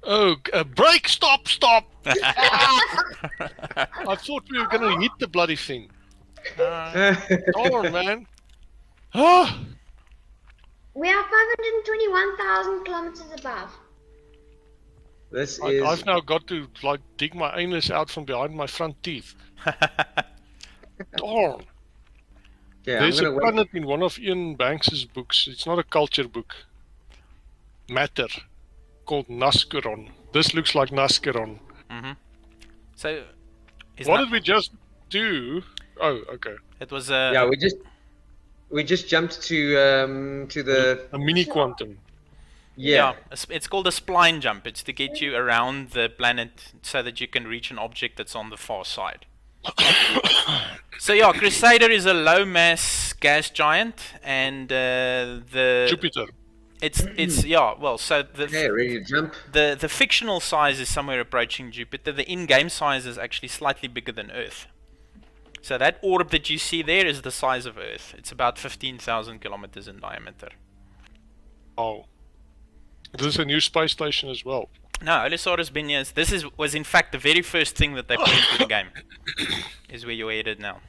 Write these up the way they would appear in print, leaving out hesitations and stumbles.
Oh, break! Stop! Stop! I thought we were gonna hit the bloody thing. Darn, man. Ah! We are 521,000 kilometers above. This Like, is... I've now got to like dig my anus out from behind my front teeth. Darn. Okay, I'm There's a gonna wait. planet in one of Ian Banks's books. It's not a culture book. Matter. Called Naskeron. This looks like Naskeron. So, What did we just do? Oh, okay. It was Yeah, we just jumped to the... A mini quantum. Yeah. it's called a spline jump. It's to get you around the planet so that you can reach an object that's on the far side. So yeah, Crusader is a low mass gas giant, and the Jupiter. it's yeah. Well, so Okay, ready to jump. the fictional size is somewhere approaching Jupiter. The in-game size is actually slightly bigger than Earth. So that orb that you see there is the size of Earth. It's about 15,000 kilometers in diameter. Oh. This is a new space station as well. No, Olisar has been here. This was in fact the very first thing that they put into the game. Is where you're headed now.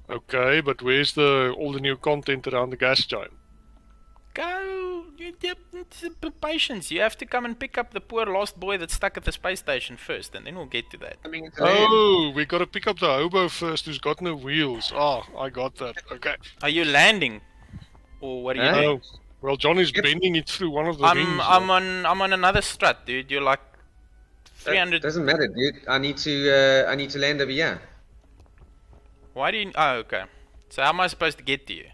Okay, but where's all the new content around the gas giant? Go! Patience. You have to come and pick up the poor lost boy that's stuck at the space station first, and then we'll get to that. Oh, we gotta pick up the hobo first who's got no wheels. Ah, I got that. Okay. Are you landing? Or what are you doing? Oh, well, John is bending it through one of the rings. I'm on another strut, dude. You're like 300. Doesn't matter, dude. I need to land over here. Why do you? Oh, okay. So how am I supposed to get to you?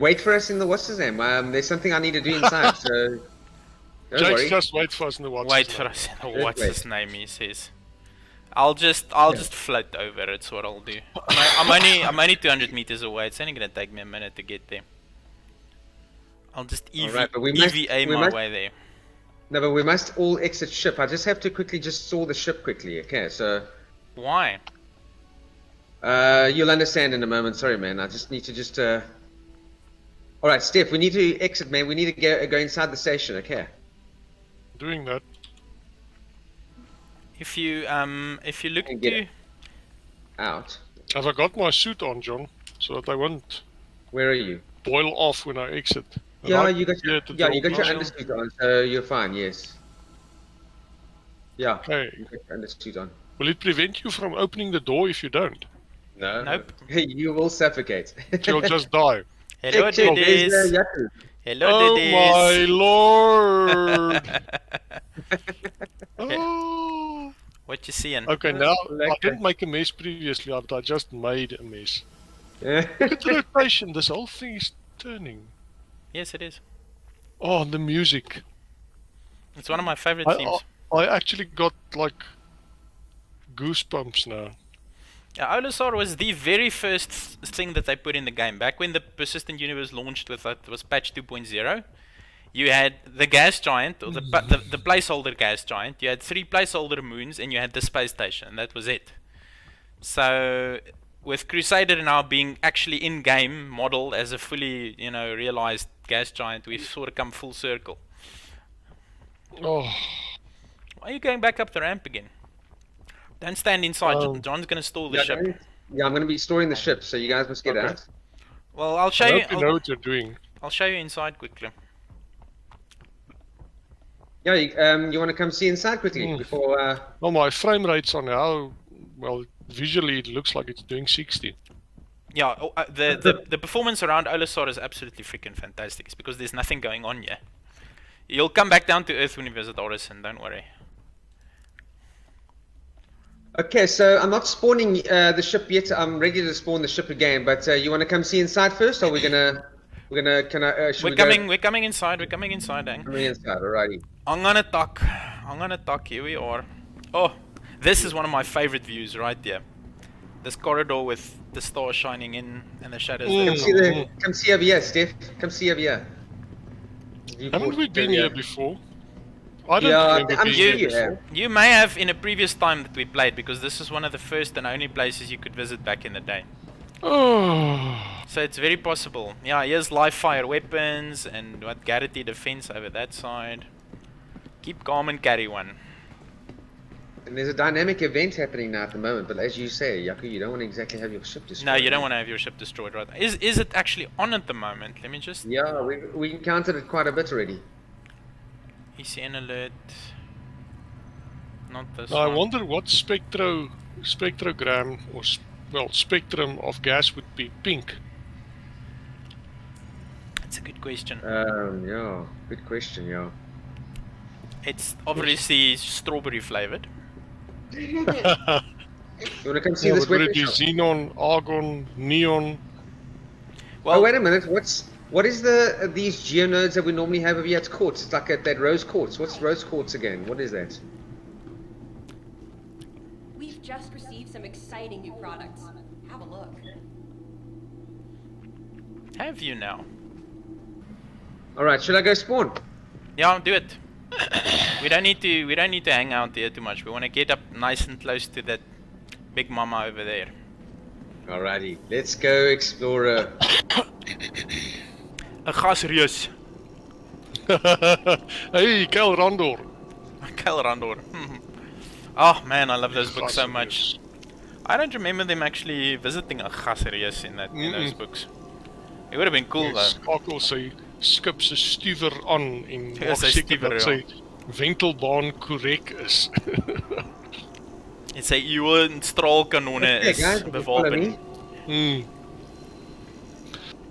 Wait for us in the what's his name? There's something I need to do inside. So don't Jake's worry. just wait for us in the what's Wait his for name. us. Just What's wait. his name? He says. I'll just float over. It's what I'll do. I'm only 200 meters away. It's only gonna take me a minute to get there. I'll just Alright, but we must- EVA we my must- way there. No, but we must all exit ship. I just have to quickly just saw the ship quickly. Okay, so Why? you'll understand in a moment. Sorry, man. I just need to just. All right, Steph. We need to exit, man. We need to go inside the station. Okay. Doing that. If you look And get to it. Out. Have I got my suit on, John? So that I won't Where are you? boil off when I exit. Yeah, Right you got here your, at the yeah, you got your door. undersuit on, so you're fine. Yes. Yeah. Okay. You got your undersuit on. Will it prevent you from opening the door if you don't? No. Nope. You will suffocate. You'll just die. hello Check, check, there's, Didis. Yaku. Hello Oh my Didis. lord! Oh. What you seeing? Okay, now I Lekker. didn't make a mess previously, but I just made a mess. Look at the rotation. This whole thing is turning. Yes, it is. Oh, the music. It's one of my favorite I, themes. I actually got like goosebumps now. Yeah, Olisar was the very first thing that they put in the game. Back when the Persistent Universe launched with it was patch 2.0, you had the gas giant, or the placeholder gas giant, you had 3 placeholder moons, and you had the space station, and that was it. So, with Crusader now being actually in-game modeled as a fully, realized gas giant, we've sort of come full circle. Oh, Why are you going back up the ramp again? Don't stand inside, John's gonna stall the ship. Yeah, I'm going to be storing the ship, so you guys must get Okay. out. Well, I'll show I you. hope you know what you're doing. I'll show you inside quickly. Yeah, you want to come see inside quickly before... Well, my frame rate's on now. Well, visually it looks like it's doing 60. Yeah, the performance around Olisar is absolutely freaking fantastic. It's because there's nothing going on here. You'll come back down to Earth when you visit Orison, don't worry. Okay, so I'm not spawning the ship yet. I'm ready to spawn the ship again, but you want to come see inside first, or we're gonna We're coming inside, Dang. Coming inside, alrighty. I'm gonna talk, here we are. Oh, this is one of my favorite views right here. This corridor with the stars shining in and the shadows. Come see over here, Steph. Come see over here. Haven't we been here before? I don't Yeah, remember I'm being sure here you before. have. You may have in a previous time that we played, because this is one of the first and only places you could visit back in the day. Oh, So it's very possible. Yeah, here's live fire weapons and what Garrity defense over that side. Keep calm and carry one. And there's a dynamic event happening now at the moment, but as you say, Yaku, you don't want to exactly have your ship destroyed. No, you don't right? want to have your ship destroyed, right? Is it actually on at the moment? Let me just... Yeah, we encountered it quite a bit already. ECN alert. Not this Now, I one. wonder what spectrogram or spectrum of gas would be pink. That's a good question. Yeah, good question, yeah. It's obviously strawberry flavored. You want to come see this would it weapon be shop? xenon, argon, neon? Well, Oh, wait a minute. What is these geonodes that we normally have over here? It's quartz. It's like that rose quartz. What's rose quartz again? What is that? We've just received some exciting new products. Have a look. have you now? All right, should I go spawn? Yeah, do it. We don't need to hang out there too much. We want to get up nice and close to that big mama over there. Alrighty, let's go explore. A gasreus. Hey, Kel Randor. Kelrandor. Oh man, I love those books so much. I don't remember them actually visiting a gasreus in those books. It would have been cool though. Skakel sy skip se stuwer aan en Ja, maak sy seker stuwer, dat ja. sy wentelbaan korrek is. Dit sê ewe en straalkanonne Okay, is guys, if you follow bewapen. me.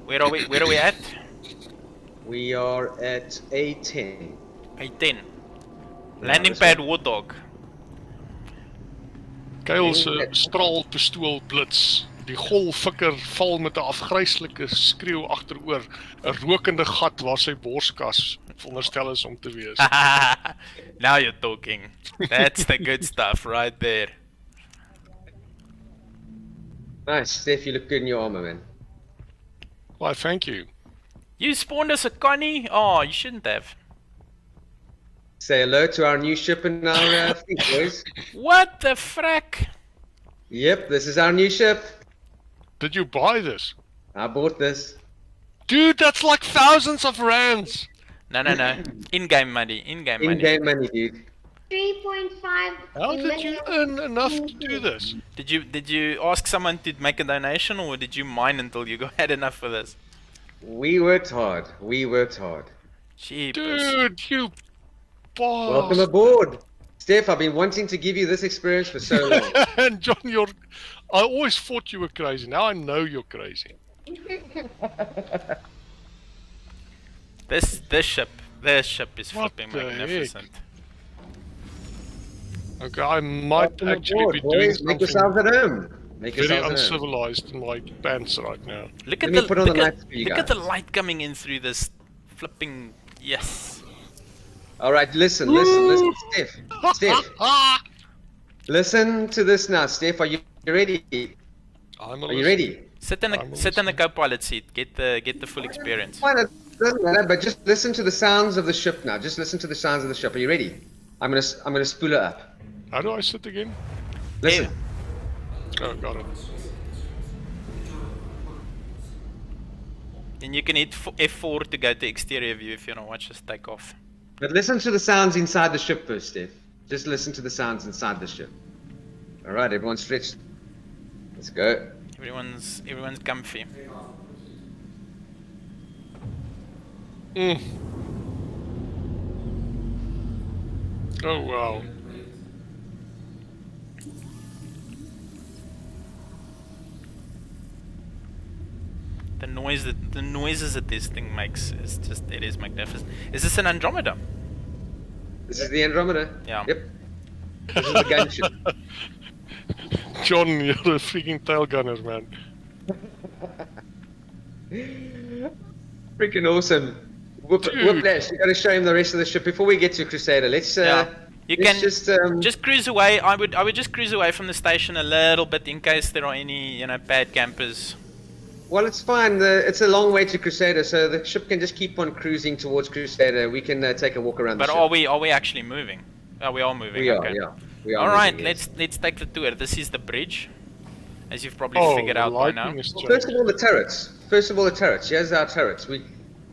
Where are we at? We are at A10. A10. Landing this pad Warthog. Kyle se straalpistool blits. Die golfikker val met 'n afgryslike skreeu agteroor, 'n rokende gat waar sy borskas veronderstel is om te wees. Now you're talking. That's the good stuff right there. Nice, Steph, you look good in your armor, man. Why, thank you. You spawned as a Connie? Oh, you shouldn't have. Say hello to our new ship in our fleet, boys. What the frack? Yep, this is our new ship. Did you buy this? I bought this. Dude, that's like thousands of rands! No. In-game money. In-game money. In-game money, dude. 3.5 How did you earn enough to do this? Did you ask someone to make a donation, or did you mine until you had enough for this? We worked hard. We worked hard. Jeepers. Dude, you boss! Welcome aboard. Steph, I've been wanting to give you this experience for so long. And John, I always thought you were crazy. Now I know you're crazy. This ship is What flipping the heck? magnificent. Okay, I might Welcome actually aboard, be doing boys. Make something yourselves at home. Make very yourselves at home. uncivilized in my pants right now. Look at Let me the put on look the at, lights for you look at the guys. light coming in through this flipping yes. All right, listen, Steph. Listen to this now, Steph. Are you ready? Are you ready? Sit in the co-pilot seat. Get the full experience. Fine, it doesn't matter, but just listen to the sounds of the ship now. Just listen to the sounds of the ship. Are you ready? I'm gonna spool her up. How do I sit again? Listen. Oh, got it. And you can hit F4 to go to exterior view if you want to watch us take off. But listen to the sounds inside the ship first, Steph. Just listen to the sounds inside the ship. All right, everyone stretched. Let's go. Everyone's comfy. Oh, wow. The noises that this thing makes it is magnificent. Is this an Andromeda? This is the Andromeda. Yeah. Yep. This is the gunship. John, you're a freaking tail gunner, man. Freaking awesome. Whiplash, you gotta show him the rest of the ship before we get to Crusader. Let's You let's can just cruise away. I would just cruise away from the station a little bit in case there are any bad campers. Well, it's fine. It's a long way to Crusader, so the ship can just keep on cruising towards Crusader. We can take a walk around the But ship. are we actually moving? Oh, we are moving. We are, okay. yeah. We are All right, moving, yes. let's take the tour. This is the bridge, as you've probably Oh, figured out by now. lighting is First of all, the turrets. Here's our turrets.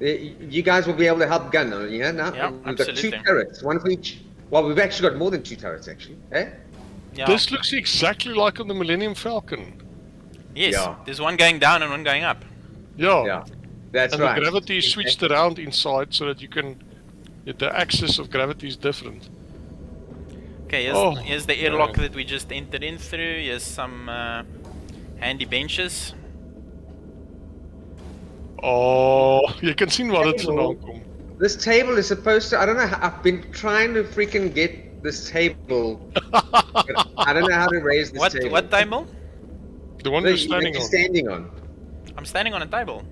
You guys will be able to help gun on it, yeah? Now Yeah, we've got 2 absolutely. turrets, one for each. Well, we've actually got more than 2 turrets, actually. Eh? Yeah. This looks exactly like on the Millennium Falcon. Yes. Yeah. There's one going down and one going up. Yeah. Yeah, that's And right. the gravity is switched around inside so that you can. The axis of gravity is different. Okay, here's the airlock that we just entered in through. Here's some handy benches. Oh, you can see wat dit vandaan kom. This table is supposed to. I don't know. I've been trying to freaking get this table. But I don't know how to raise this table. What table? The one No, you're standing you're on. standing on. I'm standing on a table.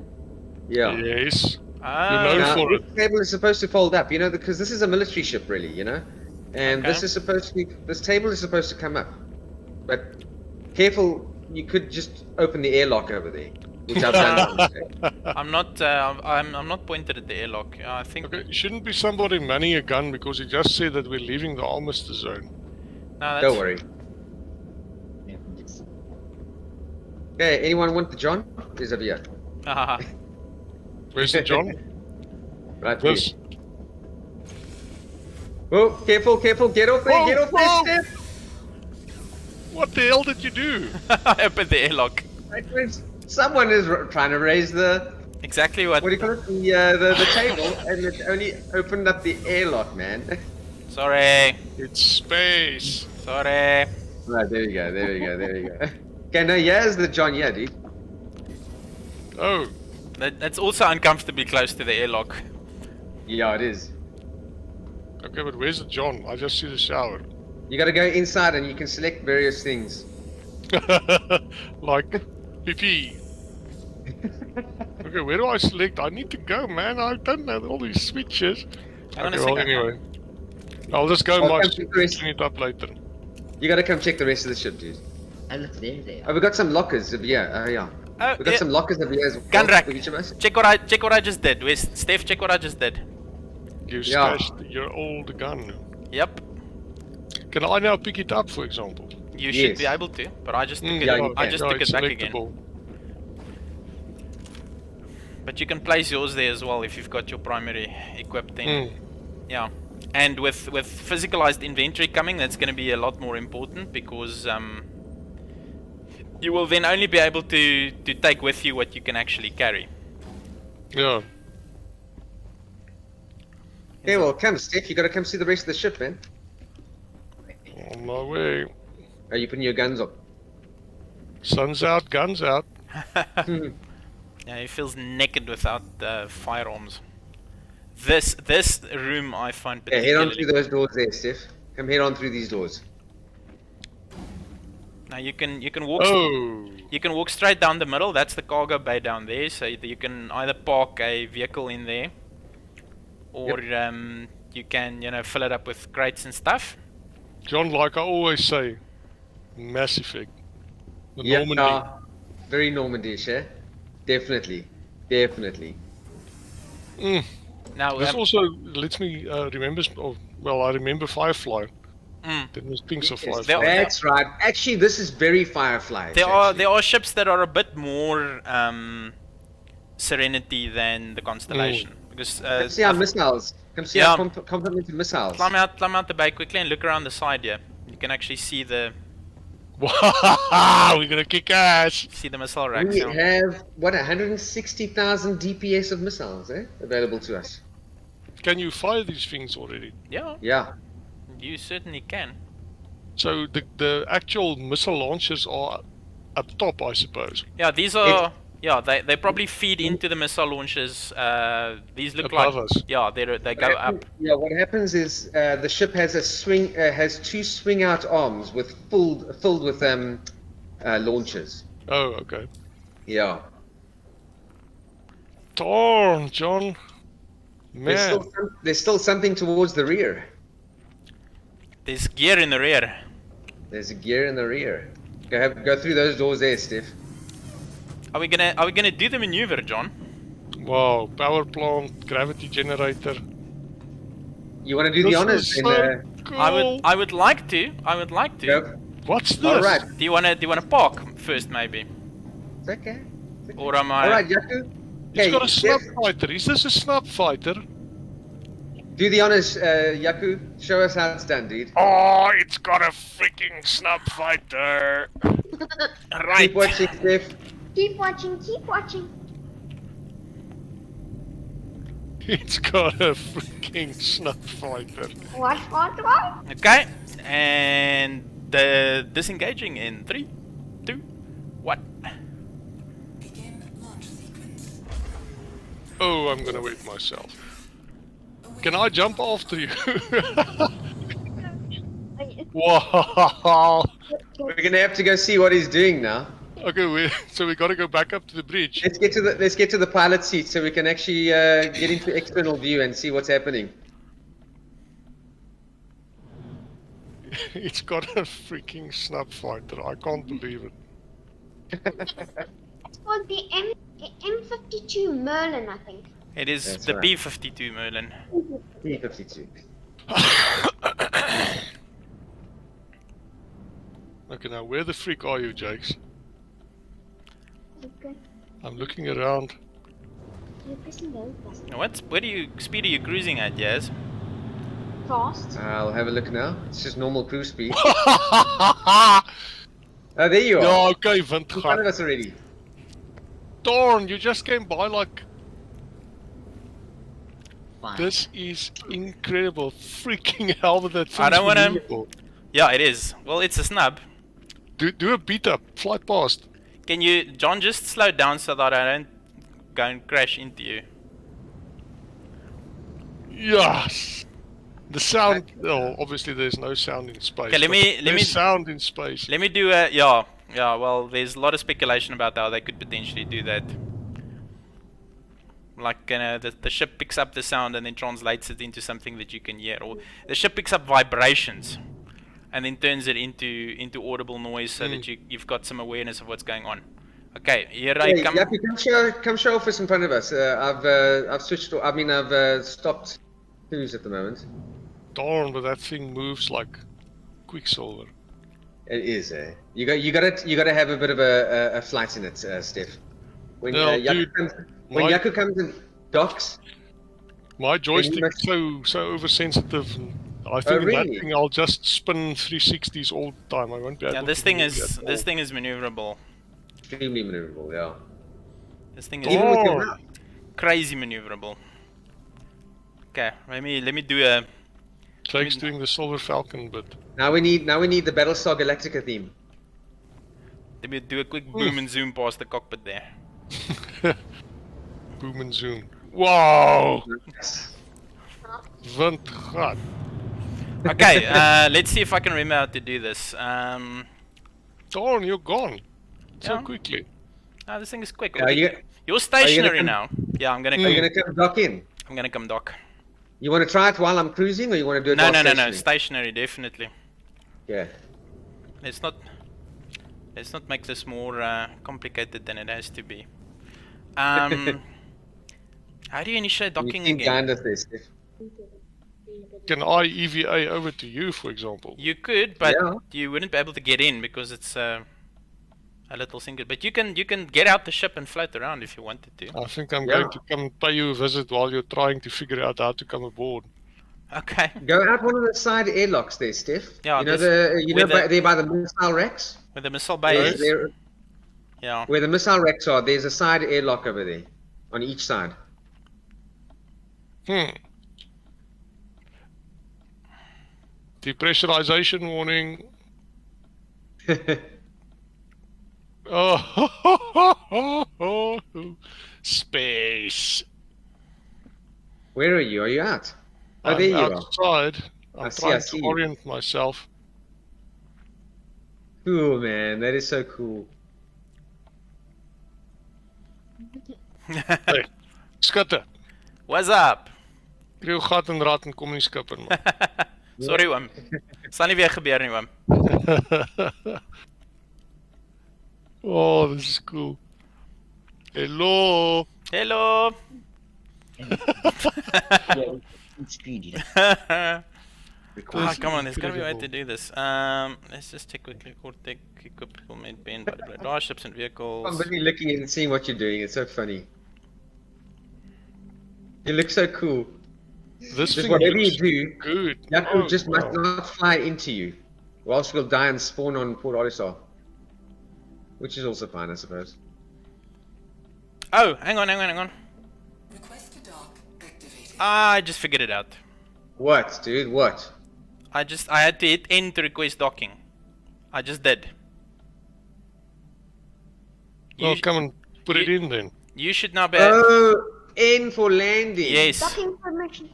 Yeah. Yes. Ah. You know Now, for this it. table is supposed to fold up, you know, because this is a military ship, really, you know, and Okay. this is supposed to be. This table is supposed to come up, but careful, you could just open the airlock over there, which I've done. I'm not. I'm not pointed at the airlock. I think. Okay, shouldn't be somebody manning a gun because he just said that we're leaving the armistice zone. No, that's. Don't worry. Okay, anyone want the John? Is over here. Where's the John? Right. This. Here. Oh, careful, careful! Get off there! Whoa, Get off there, whoa. Steph! What the hell did you do? I opened the airlock. Someone is trying to raise the. Exactly what. What do you call it? The table, and it only opened up the airlock, man. Sorry. It's space. Sorry. Right, there we go, there we go, there we go. Okay, now here's the John, yeah, dude. Oh, That's also uncomfortably close to the airlock. Yeah, it is. okay, but where's the John? I just see the shower. You gotta go inside and you can select various things. Like, PP. Okay, where do I select? I need to go, man. I don't know all these switches. Hang on a Okay, well, second. anyway. I'll just go I'll my come to the rest. clean it up later. You gotta come check the rest of the ship, dude. Oh, look, there they Oh, are. we got some lockers over here. Oh, yeah. Oh, We got yeah. some lockers over here as well. Gun rack. For each of us. Check what I just did. Where's Steph? Check what I just did. You Yeah. stashed your old gun. Yep. Can I now pick it up, for example? You should Yes. be able to, but I just took it. yeah, you I can. just Yeah, took it's it back again. selectable. But you can place yours there as well if you've got your primary equipped in. Yeah. And with physicalized inventory coming, that's going to be a lot more important because you will then only be able to take with you what you can actually carry. Yeah. Okay, well, come, Steph. You gotta come see the rest of the ship, man. On my way. Are you putting your guns up? Sun's out, guns out. Yeah, he feels naked without firearms. This room I find Yeah, head on particularly. through those doors there, Steph. Come head on through these doors. Now you can walk. Oh. You can walk straight down the middle. That's the cargo bay down there. So you can either park a vehicle in there, or you can fill it up with crates and stuff. John, like I always say, Mass Effect. The Yeah, Normandy. very Normandy-ish, eh? Definitely. Definitely. Now This also lets me remember, I remember Firefly. That was things of Yes, Firefly. that's right. Actually, this is very Firefly. there are ships that are a bit more Serenity than the Constellation because Come see our missiles. Come see Yeah. our complementary missiles. climb out the bay quickly and look around the side here. You can actually see the We're gonna kick ass. missile racks. We Yeah. have, 160,000 DPS of missiles, available to us. Can you fire these things already? Yeah, Yeah. you certainly can. So the actual missile launchers are up top, I suppose. Yeah, these are. Yeah, they probably feed into the missile launchers. These look Above like. us. Yeah, they go up. Yeah, what happens is the ship has has 2 swing out arms with filled with launchers. Oh, okay. Yeah. Darn, John. Man. There's still something towards the rear. There's gear in the rear. There's a gear in the rear. Go through those doors there, Steph. Are we gonna do the maneuver, John? Wow, power plant, gravity generator. You want to do the This honors? is Then, so cool. I would like to. go. What's this? All right. Do you wanna park first, maybe? It's okay. Or am I? All right, Yaku. It's Okay, got a snub yes. fighter. Is this a snub fighter? Do the honors, Yaku. Show us how it's done, dude. Oh, it's got a freaking snub fighter. Right. Keep watching, Steph. Keep watching, keep watching. It's got a freaking snub fighter. What? Okay, and disengaging in 3, 2, 1. Oh, I'm gonna wet myself. Can I jump after you? Wow. We're gonna have to go see what he's doing now. Okay, so we gotta go back up to the bridge. Let's get to the pilot seat so we can actually get into external view and see what's happening. It's got a freaking snub fighter. I can't believe it. It's called the M52 Merlin, I think. It is That's the right. B-52 Merlin. T52. Okay, now where the freak are you, Jakes? Okay. I'm looking around. You're pressing those buttons. What speed are you cruising at, Yaz? Fast. I'll have a look now. It's just normal cruise speed. Ja, Oh, there you are. okay, In front of windgat. us already. Darn, you just came by like... Fine. This is incredible. Freaking hell, that thing's I don't wanna- believable. Yeah, it is. Well, it's a snub. Do a beat up. Fly past. Can you, John, just slow down so that I don't go and crash into you? Yes. The sound. Oh, obviously there's no sound in space. Okay, let but me- there's sound in space. Let me do a, yeah, well, there's a lot of speculation about how they could potentially do that. Like, the ship picks up the sound and then translates it into something that you can hear. Or the ship picks up vibrations and then turns it into audible noise so that you've got some awareness of what's going on. Okay, here I Hey, come. Yaku, come show office in front of us. I've switched. I've stopped cruise at the moment. Darn, but that thing moves like Quicksilver. It is, eh? You gotta have a bit of a flight in it, Steph. When No, dude, when my- Yaku comes in docks, My joystick's must- so oversensitive. And I think in really? that thing I'll just spin 360s all the time. I won't be able Yeah, to this thing move is at this all. thing is maneuverable. extremely maneuverable, yeah. This thing is Even with your Oh. mouth. crazy maneuverable. Okay, let me do a. Jake's doing the Silver Falcon bit. Now we need the Battlestar Galactica theme. Let me do a quick boom and zoom past the cockpit there. Boom and zoom. Wow! Windgat. Okay, let's see if I can remember how to do this. Darn, you're gone. So Yeah. quickly. Oh, this thing is quick. Are you You're stationary come- now. Yeah, I'm gonna are you gonna come dock in? I'm gonna come dock. You want to try it while I'm cruising, or you want to do it No, while no, no, no. stationary? Stationary, definitely. Yeah. Let's not make this more complicated than it has to be. How do you initiate docking You again? behind us there, Steph. Can I EVA over to you, for example? You could, but Yeah. you wouldn't be able to get in because it's a little single. But you can get out the ship and float around if you wanted to. I think I'm Yeah. going to come pay you a visit while you're trying to figure out how to come aboard. Okay. Go out one of the side airlocks there, Steph. Yeah, you know this- there by the missile racks. Where the missile bay is. There- Yeah. where the missile racks are, there's a side airlock over there, on each side. Depressurization warning. Oh, space. Where are you? Are you out? Oh, I'm there you are. outside. I I'm see, trying I see to you. orient myself. Cool, man. That is so cool. Hey, skutte. What's up? Kry jou gat en rat en kom nie skip in man. Sorry oom. Sal nie weer gebeur nie oom. Oh, this is cool. Hello. Hello. Speed, you know. Ah, come on, there's gotta be a way to do this. Let's just check quickly. Cortec, equip, helmet, pen, blah blah blah. Ships and I'm vehicles. busy looking and seeing what you're doing. It's so funny. You look so cool. This Just thing whatever you looks do, good. Yaku Oh, just must wow. not fly into you. Or else we'll die and spawn on Port Olisar. Which is also fine, I suppose. Oh, hang on. Request to dock activated. I just figured it out. What, dude? What? I had to hit N to request docking. I just did. Well, You, come and put it in then. you should now be. Oh, N for landing. Yes. Docking permission.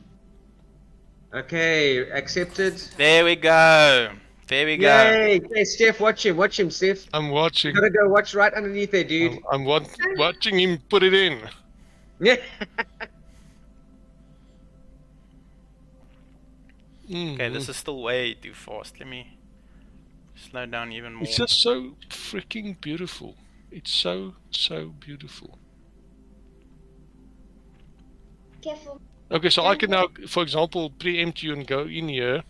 Okay, accepted. There we go. There we go. Yay! Okay, Steph, watch him, Steph. I'm You watching. gotta go watch right underneath there, dude. I'm watching him put it in. Yeah. Okay, this is still way too fast. Let me slow down even more. It's just so freaking beautiful. It's so beautiful. Careful. Okay, so I can now, for example, preempt you and go in here.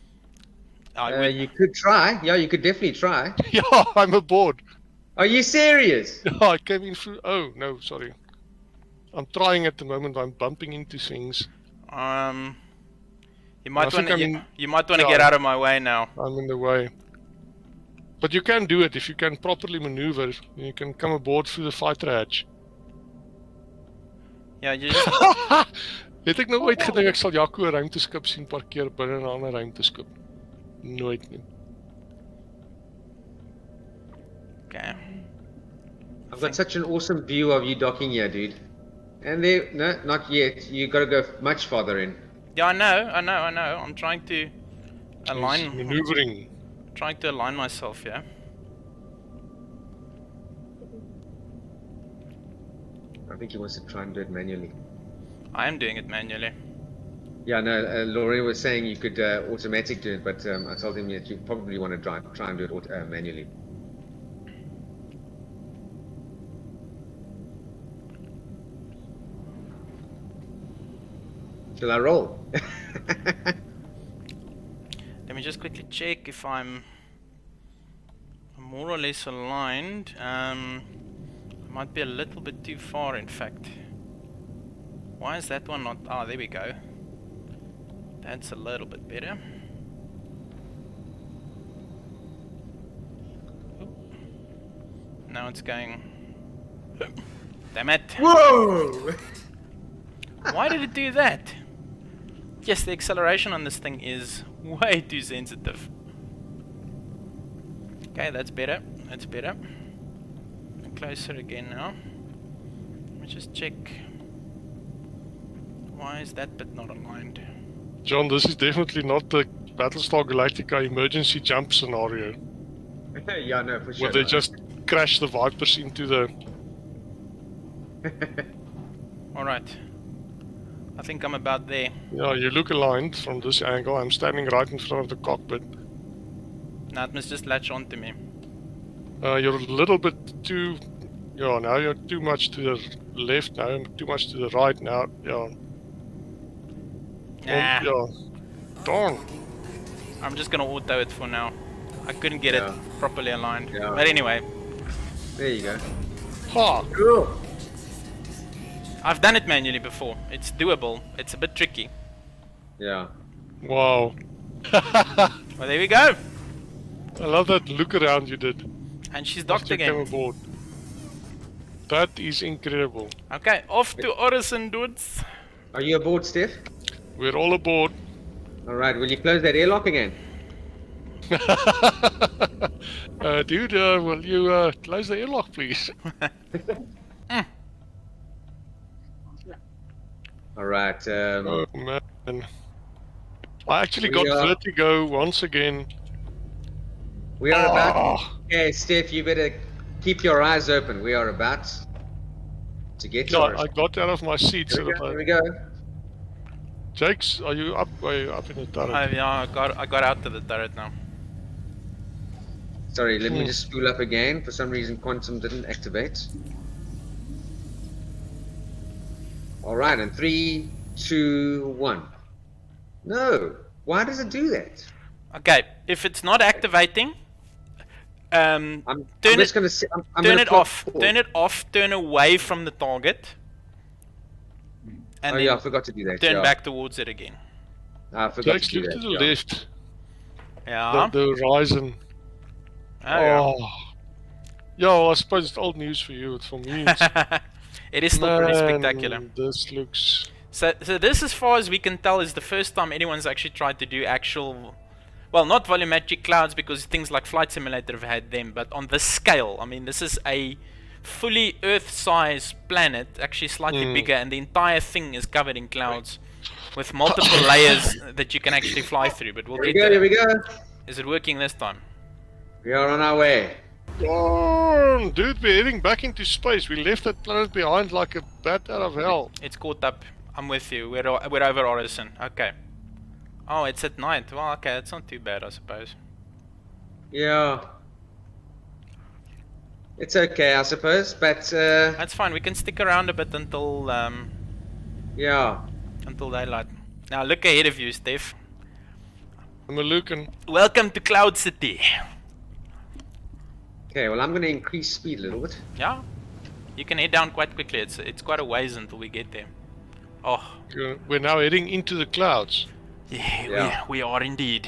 You could try. Yeah, you could definitely try. Yeah, I'm aboard. Are you serious? Yeah, I came in through. Oh no, sorry. I'm trying at the moment. I'm bumping into things. You I might think want to. I'm- You might want to yeah. get out of my way now. I'm in the way. But you can do it if you can properly maneuver. You can come aboard through the fighter hatch. Yeah, you just. Het ek nou ooit gedink ek sal Jaco 'n ruimteskip sien parkeer binne 'n ander ruimteskip? Nooit nie. Okay. I've got such an awesome view of you docking here, dude. And there, no, not yet. You gotta go much farther in. Yeah, I know. I'm trying to He's align. maneuvering. Trying to align myself here. I think he wants to try and do it manually. I am doing it manually. Yeah, no, Lorraine was saying you could automatic do it, but I told him that you probably want to try and do it manually. Shall I roll? Let me just quickly check if I'm more or less aligned. I might be a little bit too far, in fact. Why is that one not? Ah, there we go. That's a little bit better. Oh. Now it's going. Damn it! Whoa! Why did it do that? Yes, the acceleration on this thing is way too sensitive. Okay, that's better. That's better. Closer again now. Let me just check. Why is that bit not aligned? John, this is definitely not the Battlestar Galactica emergency jump scenario. Yeah, no, for sure. Where they no. just crash the Vipers into the... Alright. I think I'm about there. Yeah, you look aligned from this angle. I'm standing right in front of the cockpit. Now it must just latch onto me. You're a little bit too... Yeah, now you're too much to the left now, and too much to the right now. Yeah. Nah, Yeah. Darn. I'm just gonna auto it for now. I couldn't get Yeah. it properly aligned. Yeah. But anyway, There you go. Ha! Cool. I've done it manually before. It's doable. It's a bit tricky. Yeah. Wow. Well, there we go. I love that look around you did. And she's After docked you came again. aboard. That is incredible. Okay, off to Orison, dudes. Are you aboard, Steph? We're all aboard. Alright, will you close that airlock again? Dude, will you close the airlock, please? Alright, Oh man. I actually We got are- vertigo once again. we are about... Ah, Okay, Steph, you better keep your eyes open. We are about to get to yeah, Orison. I got out of my seat. Here So we go, that here we I... go. Jakes, are you up? Are you up in the turret? Yeah, I got out to the turret now. Sorry, let me Hmm. just spool up again. For some reason, Quantum didn't activate. Alright, and 3, 2, 1. No! Why does it do that? Okay, if it's not activating, I'm turn just it, gonna say, I'm turn gonna it plot off. forward. Turn it off. Turn away from the target. And Oh then yeah, I forgot to do that. turn yeah. back towards it again. I forgot Jakes, to do look that. to the yeah. left. Yeah. The horizon. Oh, Yeah, I suppose it's old news for you. But for me, it's yeah. It is still pretty spectacular. This looks. So this, as far as we can tell, is the first time anyone's actually tried to do actual, well, not volumetric clouds, because things like Flight Simulator have had them, but on this scale. I mean, this is a fully Earth-size planet, actually slightly bigger, and the entire thing is covered in clouds with multiple layers that you can actually fly through. But we'll get Here there. we go. Is it working this time? We are on our way. Oh, dude, we're heading back into space. We left that planet behind like a bat out of hell. It's caught up. I'm with you. We're over Orison. Okay. Oh, it's at night. Well, okay, that's not too bad, I suppose. Yeah. It's okay, I suppose, but That's fine. We can stick around a bit until yeah. until daylight. Now look ahead of you, Steph. I'm looking. Welcome to Cloud City. Okay, well I'm gonna increase speed a little bit. Yeah, you can head down quite quickly. It's quite a ways until we get there. Oh, We're now heading into the clouds. yeah. We are indeed.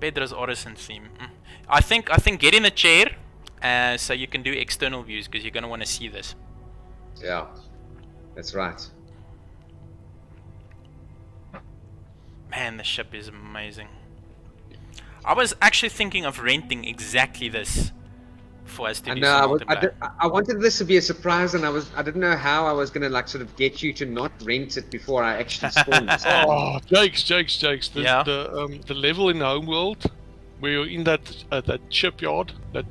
Pedro's Orison theme. I think get in a chair, so you can do external views, because you're gonna want to see this. Yeah. That's right. Man, the ship is amazing. I was actually thinking of renting exactly this for us to do some multiplayer. I wanted this to be a surprise, and I didn't know how I was gonna like sort of get you to not rent it before I actually spawned this. Oh, Jakes. Yeah. The level in the home world where you're in that shipyard, that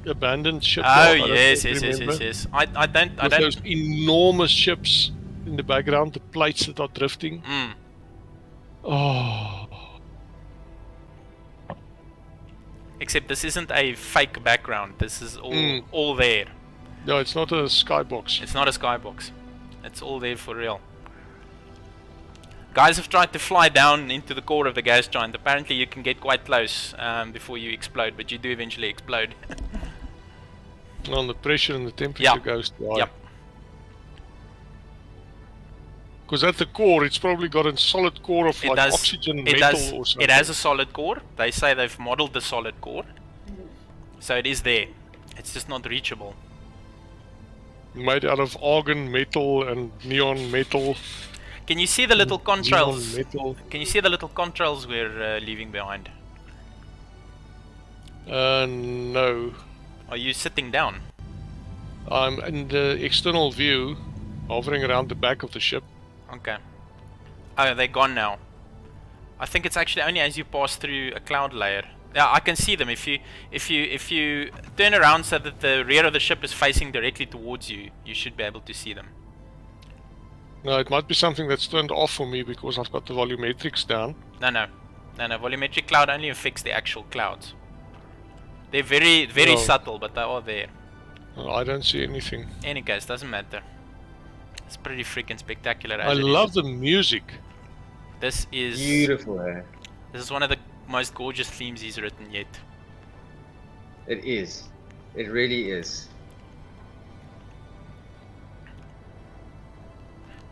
abandoned Oh shipyard. yes. I don't. With those enormous ships in the background, the plates that are drifting. Oh. Except this isn't a fake background. This is all there. No, it's not a skybox. It's not a skybox. It's all there for real. Guys have tried to fly down into the core of the gas giant. Apparently you can get quite close before you explode, but you do eventually explode. On the pressure and the temperature Yeah. goes too high. Yep. Because at the core, it's probably got a solid core of like oxygen metal or something. It has a solid core. They say they've modeled the solid core. So it is there. It's just not reachable. Made out of argon metal and neon metal. Can you see the little contrails? Neon metal. Can you see the little contrails we're leaving behind? No. Are you sitting down? I'm in the external view, hovering around the back of the ship. Okay. Oh, they're gone now. I think it's actually only as you pass through a cloud layer. Yeah, I can see them. If you turn around so that the rear of the ship is facing directly towards you, you should be able to see them. No, it might be something that's turned off for me because I've got the volumetrics down. No. Volumetric cloud only affects the actual clouds. They're very No. subtle, but they are there. No, I don't see anything. Any case, doesn't matter. It's pretty freaking spectacular. I As it love is. the music. This is Beautiful, eh? This is one of the most gorgeous themes he's written yet. It is. It really is.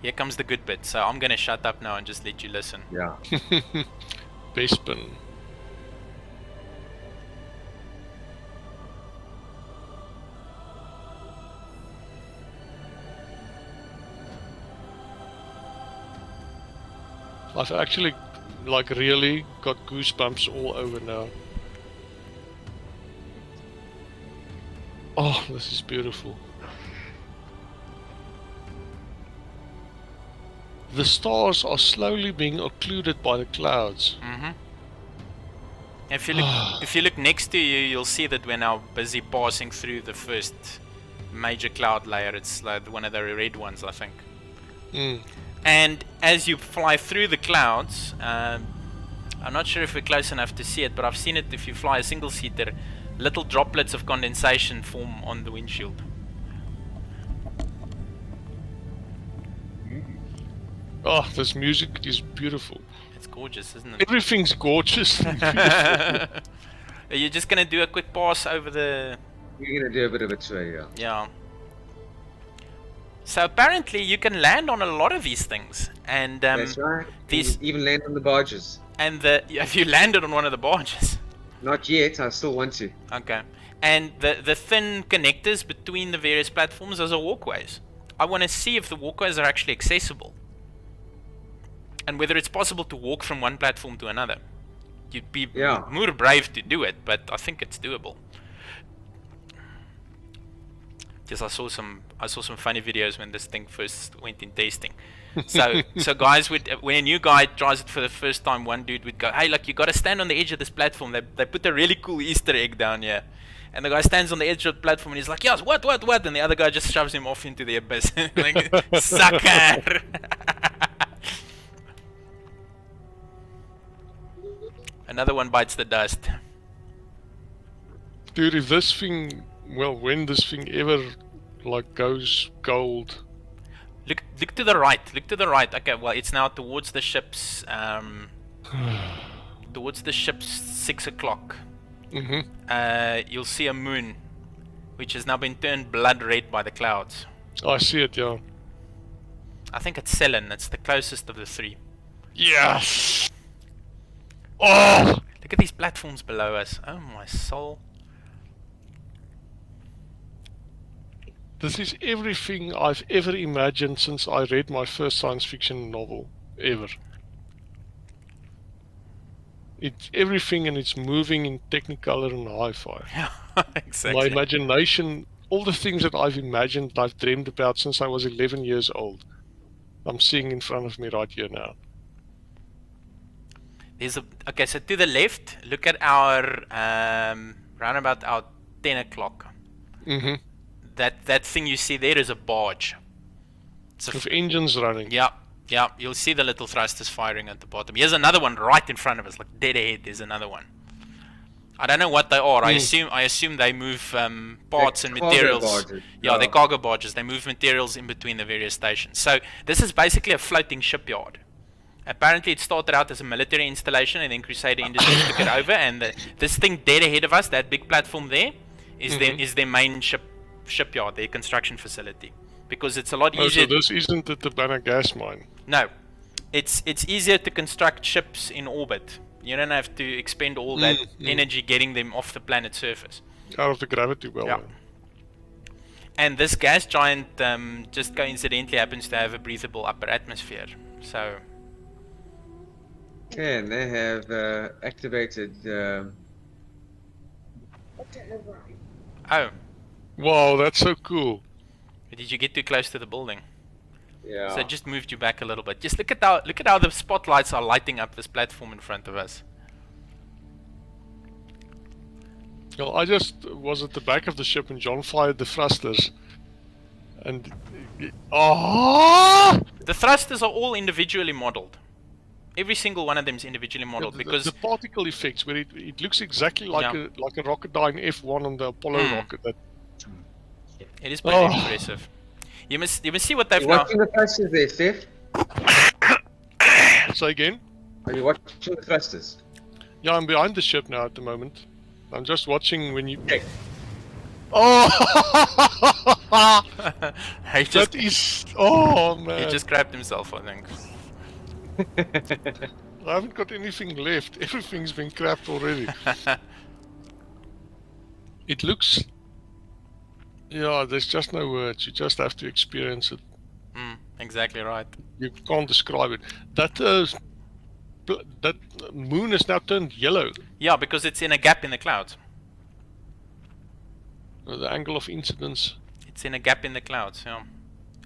Here comes the good bit, so I'm gonna shut up now and just let you listen. Yeah. Bespin. I've actually, like, really got goosebumps all over now. Oh, this is beautiful. The stars are slowly being occluded by the clouds. If you look next to you, you'll see that we're now busy passing through the first major cloud layer. It's like one of the red ones, I think. And as you fly through the clouds, I'm not sure if we're close enough to see it, but I've seen it if you fly a single-seater, little droplets of condensation form on the windshield. Oh, this music is beautiful. It's gorgeous, isn't it? Everything's gorgeous and beautiful. Are you just gonna do a quick pass over the... We're gonna do a bit of a tour, yeah. Yeah. So apparently you can land on a lot of these things, and That's right. these You even land on the barges. and have you landed on one of the barges? Not yet. I still want to. Okay. And the thin connectors between the various platforms, those are walkways. I want to see if the walkways are actually accessible, and whether it's possible to walk from one platform to another. You'd be more brave to do it, but I think it's doable. Just I saw some funny videos when this thing first went in testing. So guys when a new guy tries it for the first time, one dude would go, "Hey, look, you got to stand on the edge of this platform. They put a really cool Easter egg down here." And the guy stands on the edge of the platform and he's like, "Yes, what?" And the other guy just shoves him off into the abyss. Like, sucker. Another one bites the dust. Dude, if this thing, well, when this thing ever like goes gold. Look to the right. Look to the right. Okay, well, it's now towards the ship's towards the ship's 6 o'clock. You'll see a moon, which has now been turned blood red by the clouds. I see it, yeah. I think it's Selen. It's the closest of the three. Yes. Oh, look at these platforms below us. Oh my soul. This is everything I've ever imagined since I read my first science fiction novel ever. It's everything, and it's moving in Technicolor and hi-fi. Yeah, exactly. My imagination, all the things that I've imagined, I've dreamed about since I was 11 years old, I'm seeing in front of me right here now. Okay, so to the left, look at our round about our 10 o'clock. That thing you see there is a barge. With engines running. Yeah, you'll see the little thrusters firing at the bottom. Here's another one right in front of us, like dead ahead. There's another one. I don't know what they are. I assume they move parts and materials. Barges. Yeah, they're cargo barges. They move materials in between the various stations. So this is basically a floating shipyard. Apparently it started out as a military installation, and then Crusader Industries took it over, and this thing dead ahead of us, that big platform there, is their main shipyard, their construction facility. Because it's a lot easier. So this isn't the Tabana gas mine? No. It's easier to construct ships in orbit. You don't have to expend all that energy getting them off the planet's surface. Out of the gravity well. Yeah. And this gas giant just coincidentally happens to have a breathable upper atmosphere. So... And they have activated... Oh. Wow, that's so cool. Did you get too close to the building? Yeah. So it just moved you back a little bit. Just look at how the spotlights are lighting up this platform in front of us. Well, I just was at the back of the ship and John fired the thrusters. And... Oh! The thrusters are all individually modeled. Every single one of them is individually modeled, because the particle effects, where it looks exactly like a Rocketdyne F1 on the Apollo rocket. It is pretty impressive. You must see what they've You're now. watching the thrusters there, Steph? Say again? Are you watching the thrusters? Yeah, I'm behind the ship now at the moment. I'm just watching when you... Okay. Oh! That is... Oh, man. He just grabbed himself, I think. I haven't got anything left. Everything's been crapped already. It looks... Yeah, there's just no words. You just have to experience it. Exactly right. You can't describe it. That moon is now turned yellow. Yeah, because it's in a gap in the clouds. The angle of incidence. It's in a gap in the clouds, yeah.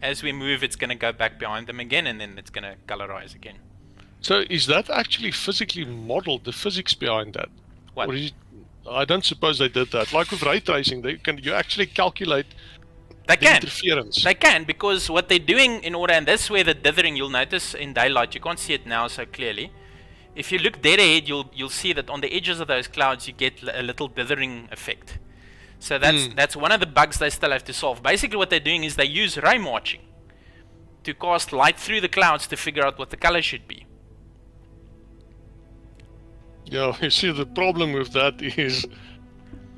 As we move, it's going to go back behind them again, and then it's going to colorize again. So is that actually physically modeled, the physics behind that? What? Or is it, I don't suppose they did that. Like with ray tracing, you actually calculate the interference. They can, because what they're doing in order, and that's where the dithering, you'll notice in daylight, you can't see it now so clearly. If you look dead ahead, you'll see that on the edges of those clouds you get a little dithering effect. So that's one of the bugs they still have to solve. Basically what they're doing is they use ray marching to cast light through the clouds to figure out what the color should be. Yeah, you see the problem with that is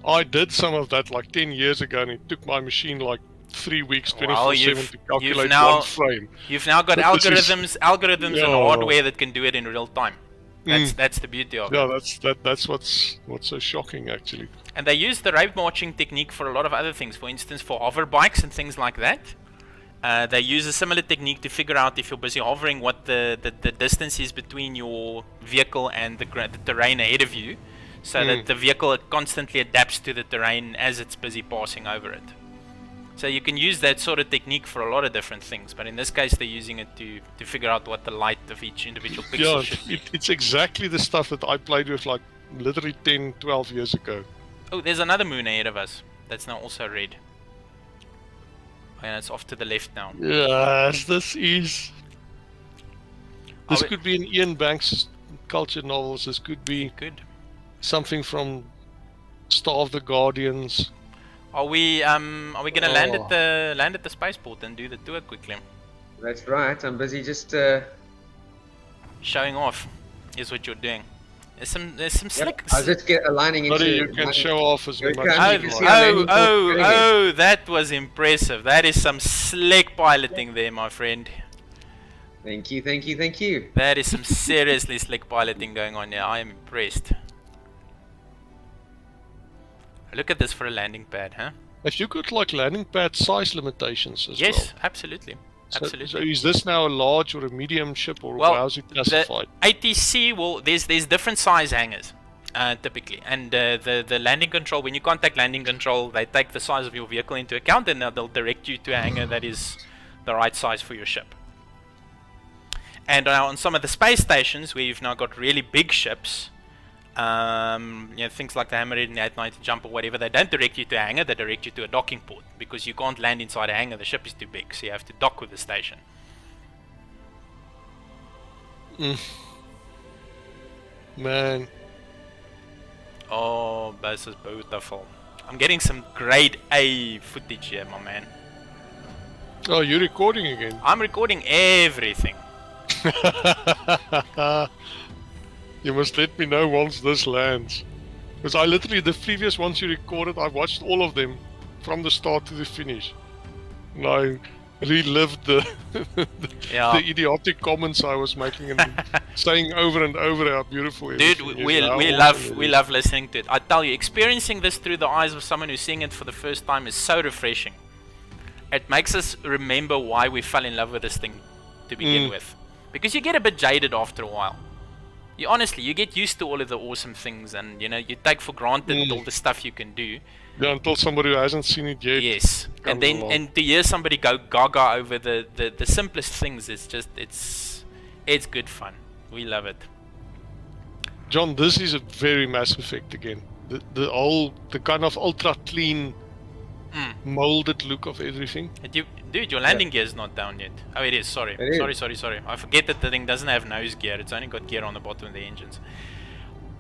I did some of that like 10 years ago, and it took my machine like 3 weeks, Well, 24/7 to calculate now- one frame. You've now got But this is- algorithms and Yeah. hardware that can do it in real time. That's the beauty of Yeah, it. that's what's so shocking actually. And they use the rave marching technique for a lot of other things. For instance, for hover bikes and things like that. They use a similar technique to figure out if you're busy hovering what the distance is between your vehicle and the terrain ahead of you, so that the vehicle constantly adapts to the terrain as it's busy passing over it. So you can use that sort of technique for a lot of different things, but in this case they're using it to figure out what the light of each individual pixel Yeah, should be. it's exactly the stuff that I played with like literally 10, 12 years ago. Oh, there's another moon ahead of us. That's now also red. And it's off to the left now. Yes, this is. This we- could be an Ian Banks culture novels. This could be Good. something from Star of the Guardians. Are we gonna land Oh. at the spaceport and do the tour quickly? That's right. I'm busy just. Showing off is what you're doing. There's some slick. I was just aligning into. Buddy, you can show off as You much can- as you you can see like. how many people doing it. That was impressive. That is some slick piloting there, my friend. Thank you, thank you, thank you. That is some seriously slick piloting going on here. I am impressed. Look at this for a landing pad, huh? Have you got like landing pad size limitations as well? Yes, absolutely. So Absolutely. is this now a large or a medium ship, or Well, how's it the classified? ATC will there's different size hangars typically, and the landing control, when you contact landing control, they take the size of your vehicle into account, and they'll direct you to a hangar that is the right size for your ship. And on some of the space stations where you've now got really big ships, things like the Hammerhead and the 890 Jump or whatever, they don't direct you to a hangar, they direct you to a docking port, because you can't land inside a hangar, the ship is too big, so you have to dock with the station. Man, Oh, this is beautiful. I'm getting some grade A footage here, my man. oh, you're recording again. I'm recording everything. You must let me know once this lands. Because I literally, the previous ones you recorded, I watched all of them from the start to the finish. And I relived the Yeah. the idiotic comments I was making and saying over and over how beautiful Dude, everything we is, how love awesome we it is. love listening to it. I tell you, experiencing this through the eyes of someone who's seeing it for the first time is so refreshing. It makes us remember why we fell in love with this thing to begin with. Because you get a bit jaded after a while. You honestly, you get used to all of the awesome things, and you take for granted all the stuff you can do. Yeah, until somebody who hasn't seen it yet. Yes, and comes then along. and to hear somebody go gaga over the simplest things, it's good fun. We love it. John, this is a very Mass Effect again. The kind of ultra clean, molded look of everything. Dude, your landing gear is not down yet. Oh, it is. Sorry. It is. Sorry. I forget that the thing doesn't have nose gear. It's only got gear on the bottom of the engines.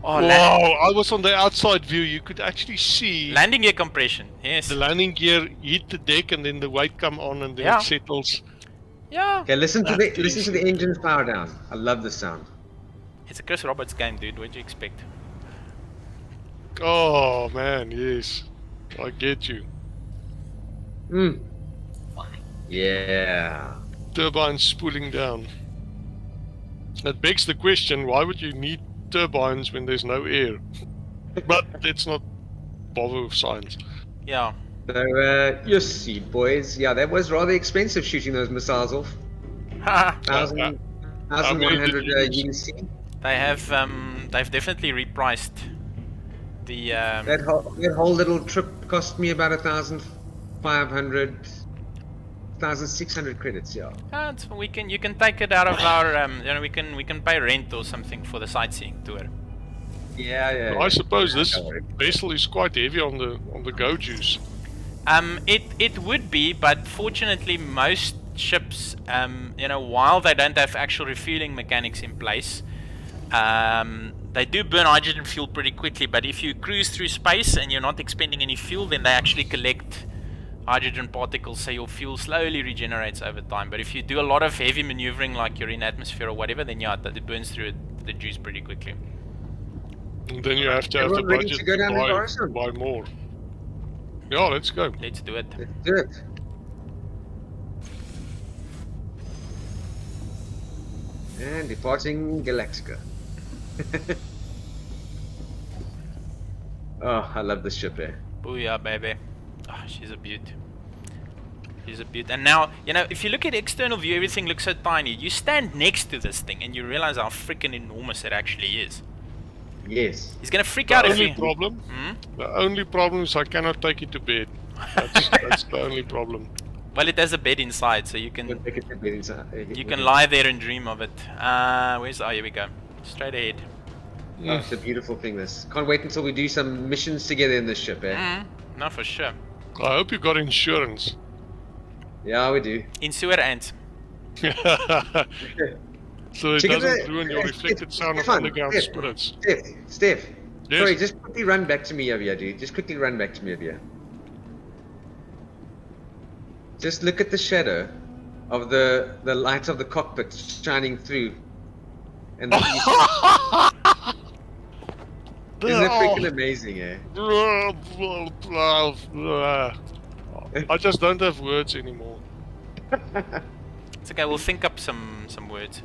Oh, Wow, I was on the outside view. You could actually see landing gear compression. Yes. the landing gear hit the deck and then the weight come on and then Yeah. it settles. Yeah. Okay, listen to That's the engines power down. I love the sound. It's a Chris Roberts game, dude. What'd you expect? Oh man, yes. I get you. Yeah. Turbines spooling down. That begs the question, why would you need turbines when there's no air? But let's not bother with science. Yeah. So, you see, boys. Yeah, that was rather expensive shooting those missiles off. Haha. 1,100 UC. They have they've definitely repriced the That whole little trip cost me about 1,500, 1,600 credits. Yeah. you can take it out of our we can pay rent or something for the sightseeing tour. Yeah. I suppose this Don't worry. vessel is quite heavy on the go juice. It would be, but fortunately most ships, while they don't have actual refueling mechanics in place, they do burn hydrogen fuel pretty quickly. But if you cruise through space and you're not expending any fuel, then they actually collect hydrogen particles, so your fuel slowly regenerates over time. But if you do a lot of heavy maneuvering, like you're in atmosphere or whatever, then yeah, it burns through the juice pretty quickly. And then you have to have the Everyone ready budget to go down to Orison? buy more. Yeah, let's go. Let's do it. Let's do it. And departing Galactica. Oh, I love this ship here. Booyah, baby. Oh, she's a beaut. She's a beaut. And now, you know, if you look at external view, everything looks so tiny. You stand next to this thing and you realize how freaking enormous it actually is. Yes. He's gonna freak The out if only you... problem, Hmm? the only problem is I cannot take it to bed. That's the only problem. Well, it has a bed inside, so you can you can lie there and dream of it. Where's... Oh, here we go. Straight ahead. Oh, it's a beautiful thing, this. Can't wait until we do some missions together in this ship, eh? No, for sure. I hope you got insurance. Yeah, we do. In sewer ants. So it Check it doesn't out. ruin your reflected sound of Stefan, underground Steph. spirits. Steph. Yes? Sorry, just quickly run back to me over here, dude. Just quickly run back to me over here. Just look at the shadow of the light of the cockpit shining through. And isn't it freaking amazing, eh? I just don't have words anymore. It's okay, we'll think up some words.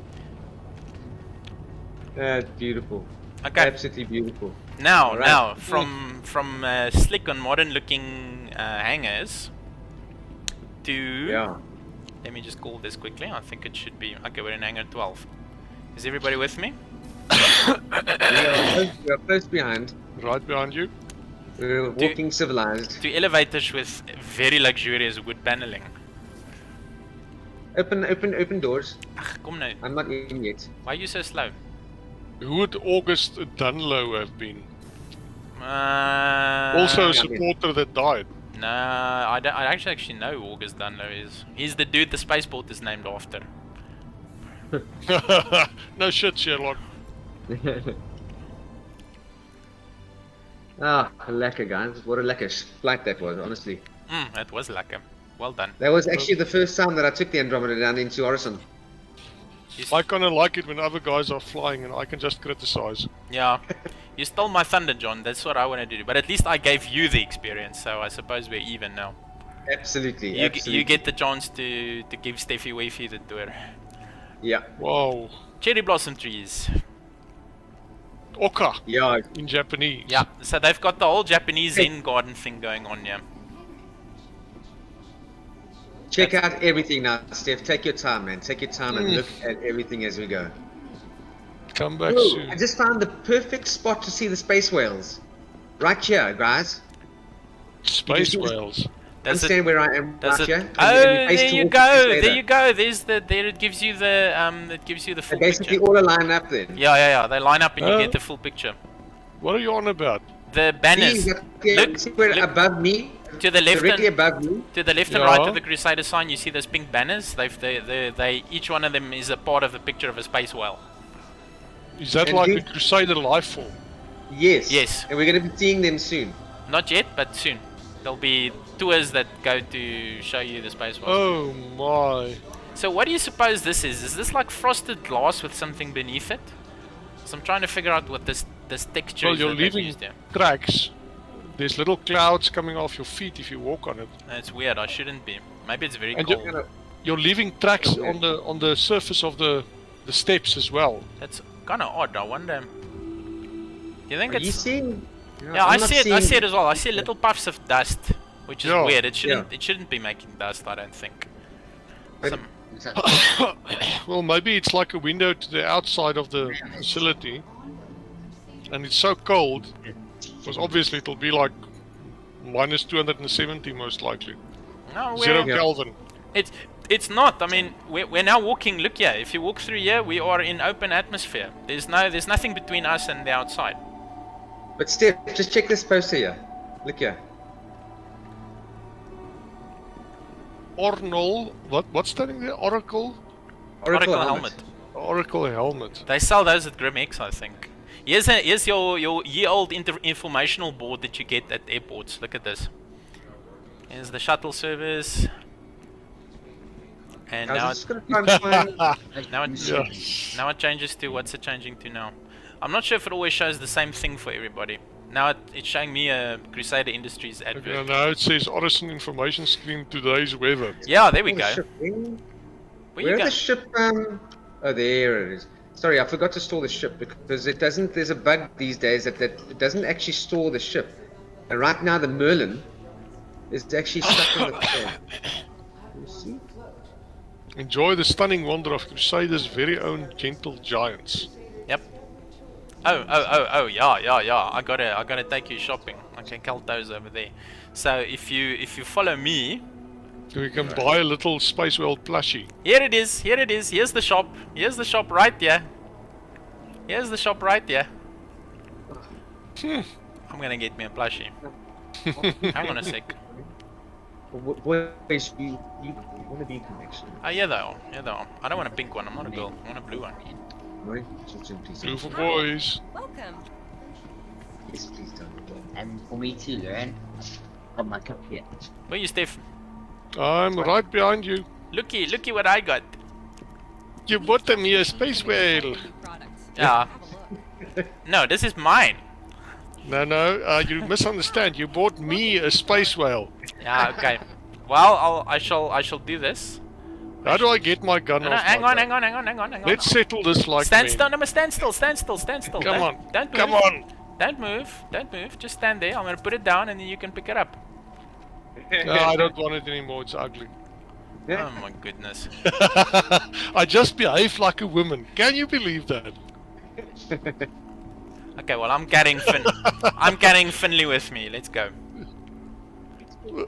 That's beautiful. Okay. Absolutely beautiful. Now, Alright. now, from slick and modern-looking hangars to... Yeah. Let me just call this quickly. I think it should be... Okay, we're in hangar 12. Is everybody with me? We are close behind. Right behind you. We're walking civilized. To elevators with very luxurious wood paneling. Open doors. Ach, kom nou. I'm not in yet. Why are you so slow? Who would August Dunlow have been? Uh, Also a supporter that died. No, I actually know who August Dunlow is. He's the dude the spaceport is named after. No shit, Sherlock. Ah, lekker guys. What a lekker flight that was, honestly. It was lekker. Well done. That was actually the first time that I took the Andromeda down into Orison. I kinda like it when other guys are flying and I can just criticize. Yeah. You stole my thunder, John. That's what I wanted to do. But at least I gave you the experience, so I suppose we're even now. Absolutely. You get the chance to give Steffi Wafey the tour. Yeah. Wow. Cherry blossom trees. Oka Yeah. in Japanese. Yeah, so they've got the whole Japanese Zen garden thing going on here. Check out everything now, Steph. Take your time, man. Take your time and look at everything as we go. Come back Ooh, soon. I just found the perfect spot to see the space whales. Right here, guys. Space whales. Does it? Understand where I am Does right it? here? Oh, And face there you towards go. Crusader. There you go. There it gives you the full Basically picture. all aligned up then. Yeah. They line up and you Oh. get the full picture. What are you on about? The banners. See where look. above me? To the left Directly and above me? to the left and Yeah. right of the Crusader sign, you see those pink banners. They each one of them is a part of a picture of a space whale. Is that And like you- a Crusader life form? Yes. Yes. And we're going to be seeing them soon. Not yet, but soon. There'll be tours that go to show you the space whale. Oh my. So what do you suppose this is? Is this like frosted glass with something beneath it? So I'm trying to figure out what this texture Well, is you're that they've leaving used here. tracks. There's little clouds coming off your feet if you walk on it. That's weird. I shouldn't be. Maybe it's very And cold. you're leaving tracks Yeah. on the surface of the steps as well. That's kind of odd. I wonder. Do you think Are you it's? seeing? Yeah, I I'm not see it. I seeing- see it as well. I see little puffs of dust, which is Yeah. weird. It shouldn't be making dust. I don't think. But- Some, Well, maybe it's like a window to the outside of the facility. And it's so cold, because obviously it'll be like minus 270 most likely. no, Zero we're, Kelvin. it's not. I mean, we're now walking. Look here. If you walk through here, we are in open atmosphere. There's nothing between us and the outside. But Steph, just check this poster here. Look here. Ornol, what's standing there? Oracle? Oracle helmet. Oracle helmet. They sell those at Grim X, I think. Here's your year-old informational board that you get at airports. Look at this. Here's the shuttle service. And I now was just going to try and find... now it changes to what's it changing to now? I'm not sure if it always shows the same thing for everybody. Now it's showing me a Crusader Industries advert. Okay, now it says Orison information screen today's weather. Yeah, there we Oh, go. ship, Where Where you the go? ship... Oh, there it is. Sorry, I forgot to store the ship because it doesn't. There's a bug these days that it doesn't actually store the ship. And right now the Merlin is actually stuck in the core. You see? Enjoy the stunning wonder of Crusader's very own gentle giants. Yep. Oh, yeah. I gotta take you shopping. Okay, Kelto's over there. So if you follow me, We can buy a little Space World plushie. here it is. Here's the shop. Here's the shop right there. I'm gonna get me a plushie. Hang on a sec. Boys, you want a beacon actually? Oh, yeah, they are. I don't want a pink one. I'm not a girl. I want a blue one. Right? Blue for boys. Welcome. Yes, please tell me. And for me too, Lauren. Got my cup here. Where you, Steph? I'm right behind you. Looky what I got. You bought me a space whale. New products. Yeah. Have a look. No, this is mine. No, you misunderstand. You bought me a space whale. Yeah, okay. Well, I shall do this. How do I get my gun No, off? hang my on. gun? Let's settle this like Stand men. still, no, stand still. Come Don't- on. Don't move. Come on. Don't move. Just stand there. I'm gonna put it down and then you can pick it up. No, I don't want it anymore. It's ugly. Oh my goodness. I just behave like a woman. Can you believe that? Okay, well I'm carrying I'm carrying Finley with me. Let's go.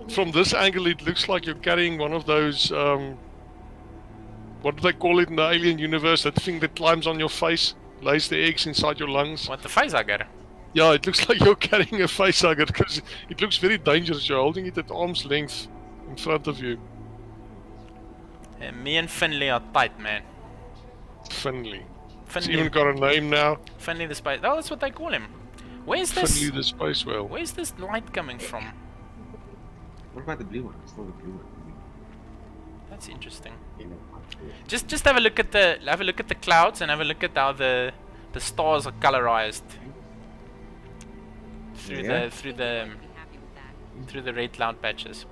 From this angle, it looks like you're carrying one of those. What do they call it in the alien universe? That thing that climbs on your face, lays the eggs inside your lungs. What the face I got? Yeah, it looks like you're carrying a facehugger because it looks very dangerous. You're holding it at arm's length in front of you. Me and Finley are tight, man. Finley. It's Finley, even got a name now. Finley the space. Oh, that's what they call him. Where's this? Finley the space whale. Where's this light coming from? What about the blue one? It's not the blue one. That's interesting. You know. Just have a look at the clouds and have a look at how the stars are colorized through Yeah. through Be happy with that. the red cloud patches.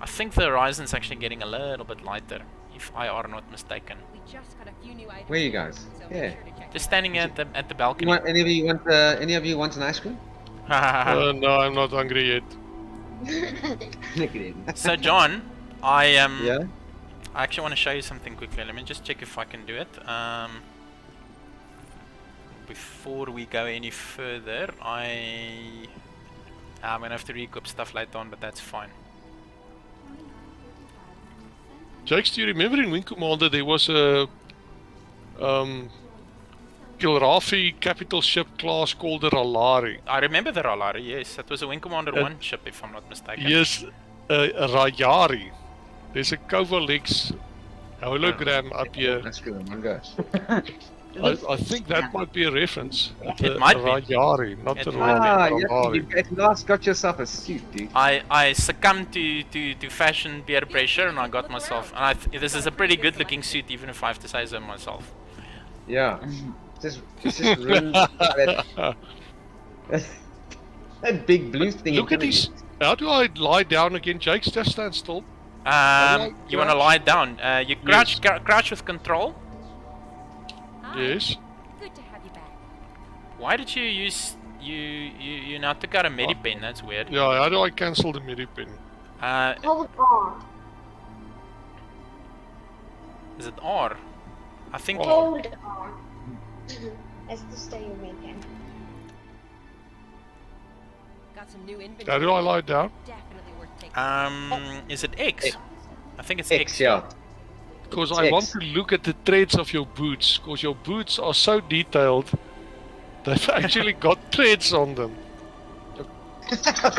I think the horizon's actually getting a little bit lighter, if I are not mistaken. We just got a few new items. Where are you guys? So be Yeah. sure to check Just them standing out. at the balcony. Any of you want an ice cream? No, I'm not hungry yet. Look at him. So John, I Yeah. I actually want to show you something quickly. Let me just check if I can do it. Before we go any further, I'm gonna have to re-equip stuff later on, but that's fine. Jakes, do you remember in Wing Commander there was a Kilrathi capital ship class called the Ralari? I remember the Ralari, yes. That was a Wing Commander 1 ship, if I'm not mistaken. Yes, a Rayari. There's a Kovalex hologram up here. That's good. One go. I think that might be a reference. It might be. Rayari, not It the might be. Ralari. You at last got yourself a suit, dude. I succumbed to fashion peer pressure and I got myself. And this is a pretty good looking suit, even if I have to say so myself. Yeah. It's just ruined that big blue thing. Look at this. How do I lie down again, Jakes? Just stand still. You want to lie down? You crouch, crouch with control. Hi. Yes. Good to have you back. Why did you use you now took out a medipin? That's weird. Yeah, how do I cancel the medipin? Hold on. Is it R? I think. Oh. Hold on. That's the stay you're making. Got some new inventory. How do I lie down? Definitely worth taking. Is it X? X. I think it's X, yeah. Because It's I want X. to look at the threads of your boots. Because your boots are so detailed. They've actually got threads on them.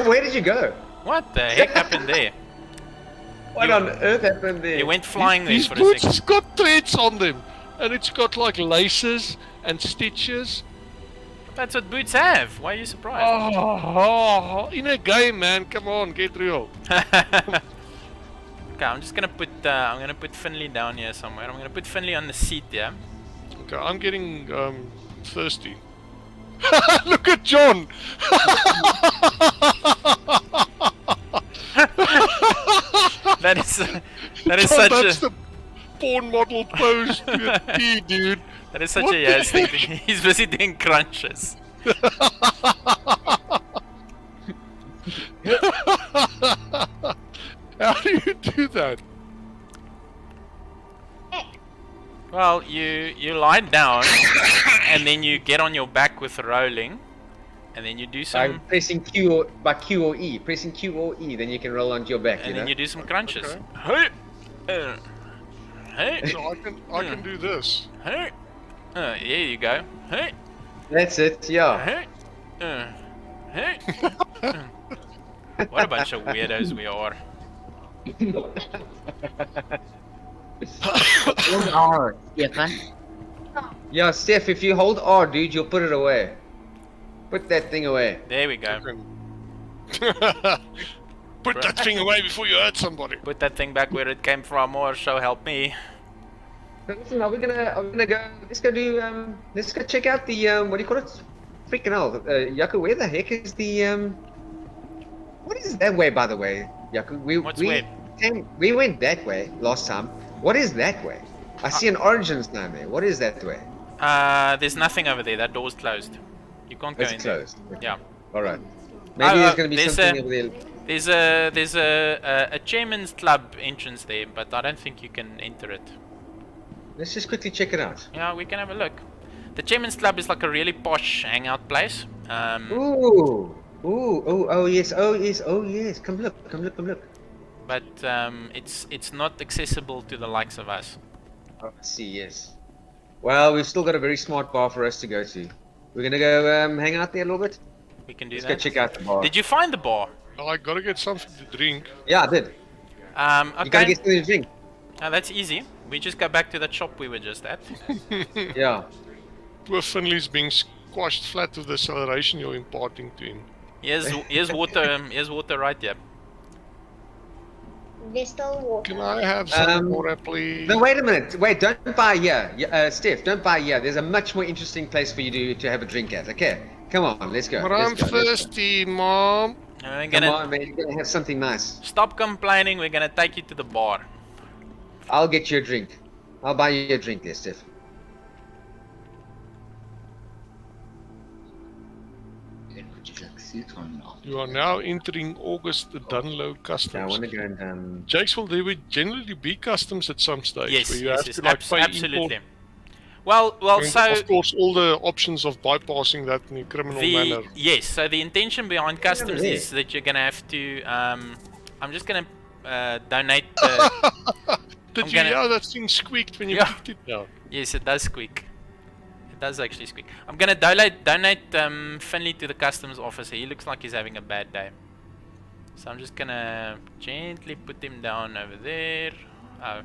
Where did you go? What the heck happened there? What on earth happened there? He went flying there These for a boots second. has got threads on them. And it's got like laces and stitches. That's what boots have. Why are you surprised? Oh, in a game, man. Come on, get real. Okay, I'm just gonna put Finley down here somewhere. I'm gonna put Finley on the seat, yeah. Okay, I'm getting thirsty. Look at John. That is John, such that's a spawn model pose to a T, dude. That is such What a the yes thing. heck? He's busy doing crunches. How do you do that? Well, you lie down, and then you get on your back with rolling, and then you do By some, pressing Q or E. Pressing Q or E, then you can roll onto your back. and then you do some crunches. Okay. Hey, hey, So I can do this. hey. There you go. Hey, That's it. Yeah. hey, hey. What a bunch of weirdos we are. Hold R, Stefan. Yeah, Steph. If you hold R, dude, you'll put it away. Put that thing away. There we go. Put that thing away before you hurt somebody. Put that thing back where it came from, or so help me. So listen, are we gonna go? Let's go check out the what do you call it? Freaking hell, Yaku. Where the heck is the What is that way, by the way, Yaku? What's way? We went that way last time. What is that way? I see an Origins down there. What is that way? There's nothing over there. That door's closed. You can't go It's in closed. there. Yeah. All right. Maybe there's gonna be there's something a- over there. There's a chairman's club entrance there, but I don't think you can enter it. Let's just quickly check it out. Yeah, we can have a look. The chairman's club is like a really posh hangout place. Ooh. Oh yes. Come look. But it's not accessible to the likes of us. Oh, I see, yes. Well, we've still got a very smart bar for us to go to. We're gonna go hang out there a little bit. We can do Let's that. go check out the bar. Did you find the bar? I gotta get something to drink. Yeah, I did. You gotta Okay. get something to drink. That's easy. We just go back to that shop we were just at. Yeah. Poor Finley's being squashed flat with the acceleration you're imparting to him. Here's water. Here's water right here. There's still water. Can I have some water, please? No, wait a minute. Wait, don't buy here. Steph, don't buy here. There's a much more interesting place for you to have a drink at. Okay? Come on, let's go. But let's I'm go, let's go. thirsty, Mom. We're Come gonna on, man. You're gonna have something nice. stop complaining. We're gonna take you to the bar. I'll get you a drink. I'll buy you a drink there, Steph. Would you like suit or not? You are now entering August Dunlow Yeah, I Customs. want to go and Jakes, will there generally be customs at some stage? Yes, where you yes, have yes, to like pay absolutely. import? Well, And so of course, all the options of bypassing that in a criminal manner. yes, so the intention behind customs there. is that you're gonna have to. I'm just gonna donate. Did I'm you gonna- hear that thing squeaked when you Yeah. kicked it down? Yes, it does squeak. It does actually squeak. I'm gonna donate Finley to the customs officer. He looks like he's having a bad day. So I'm just gonna gently put him down over there. Oh,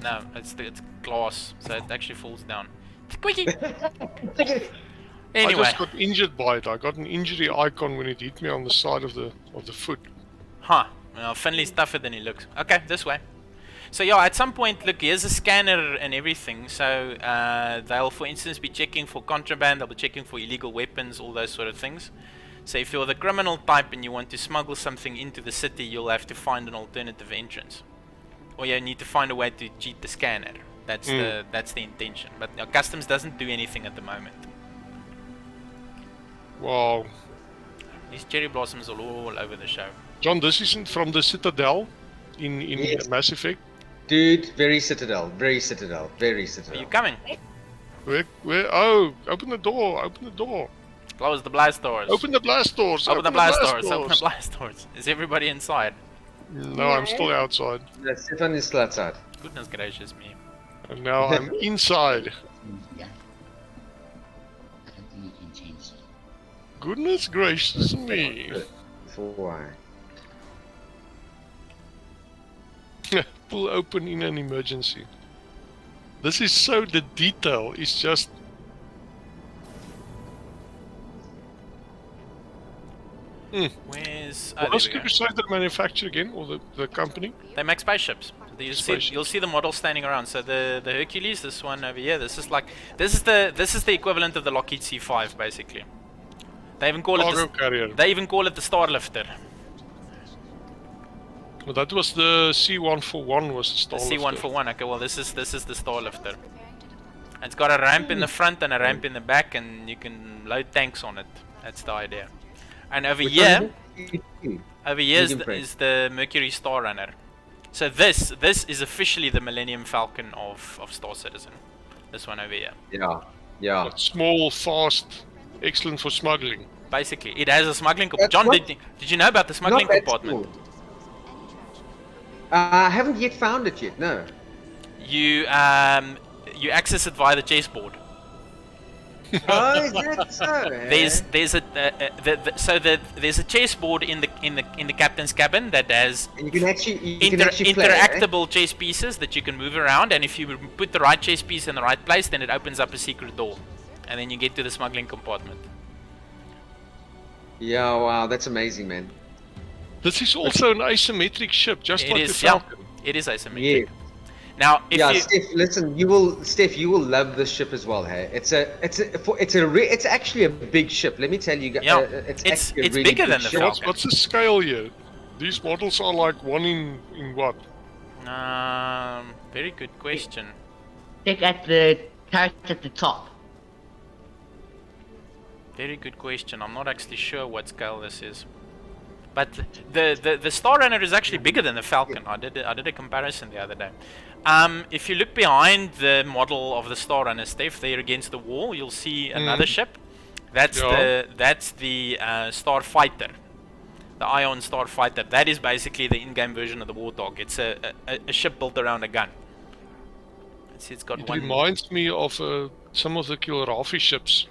no, it's glass, so it actually falls down. Squeaky. I Anyway, just got injured by it. I got an injury icon when it hit me on the side of the foot. huh? Well, Finley's tougher than he looks. Okay, this way. So yeah, at some point, look, here's a scanner and everything. So they'll, for instance, be checking for contraband. They'll be checking for illegal weapons, all those sort of things. So if you're the criminal type and you want to smuggle something into the city, you'll have to find an alternative entrance, or you need to find a way to cheat the scanner. That's the intention. But customs doesn't do anything at the moment. Wow. These cherry blossoms are all over the show. John, this isn't from the Citadel in Yes. Mass Effect. dude, very Citadel, very Citadel, very Are Citadel. you coming? Where? Oh, open the door. Open the door. Close the blast doors. Open the blast doors. Open the blast doors. Open the blast doors. Is everybody inside? No, I'm still outside. Stefan is still outside. Goodness gracious me. And now I'm inside. Yeah. I don't think you can change it. Goodness gracious me. Why? Pull open in an emergency. This is so, the detail is just... Where's... What Oh, else there we did go. Crusader manufacture again? Or the company? They make spaceships. Spaceships. You'll see the model standing around. So the Hercules, this one over here, this is the equivalent of the Lockheed C5 basically. They even call Cargo it carrier. they even call it the Starlifter. Well, that was the C141 was the The star lifter. C141. Okay, well this is the star lifter. It's got a ramp in the front and a ramp in the back, and you can load tanks on it. That's the idea. And over Which here, one is it? over here Medium frame. is the Mercury Star Runner. So this is officially the Millennium Falcon of Star Citizen. This one over here. Yeah, yeah. But small, fast, excellent for smuggling. Basically, it has a smuggling That's compartment. John, what- did you know about the smuggling Not that compartment? small. I haven't yet found it yet. No. You access it via the chessboard. Oh, is that so? There's a chessboard in the captain's cabin that has And you can actually play, interactable chess pieces that you can move around, and if you put the right chess piece in the right place, then it opens up a secret door, and then you get to the smuggling compartment. Yeah, wow, that's amazing, man. This is also an asymmetric ship, just It like is, the yeah, Falcon. it is asymmetric. Yeah. Now, if Yeah, you Steph, listen, you will love this ship as well, hey. It's actually a big ship. Let me tell you guys. Yeah, it's it's actually a really bigger big than the ship. Falcon. What's the scale here? These models are like one in what? very good question. Look at the character at the top. Very good question. I'm not actually sure what scale this is. But the Star Runner is actually bigger than the Falcon. I did a comparison the other day. If you look behind the model of the Star Runner, Steph, there against the wall, you'll see another ship. That's Yeah. the Star Fighter, the Ion Star Fighter. That is basically the in-game version of the Warthog. It's a ship built around a gun. See, it's got It one. reminds me of some of the Kilrafi ships.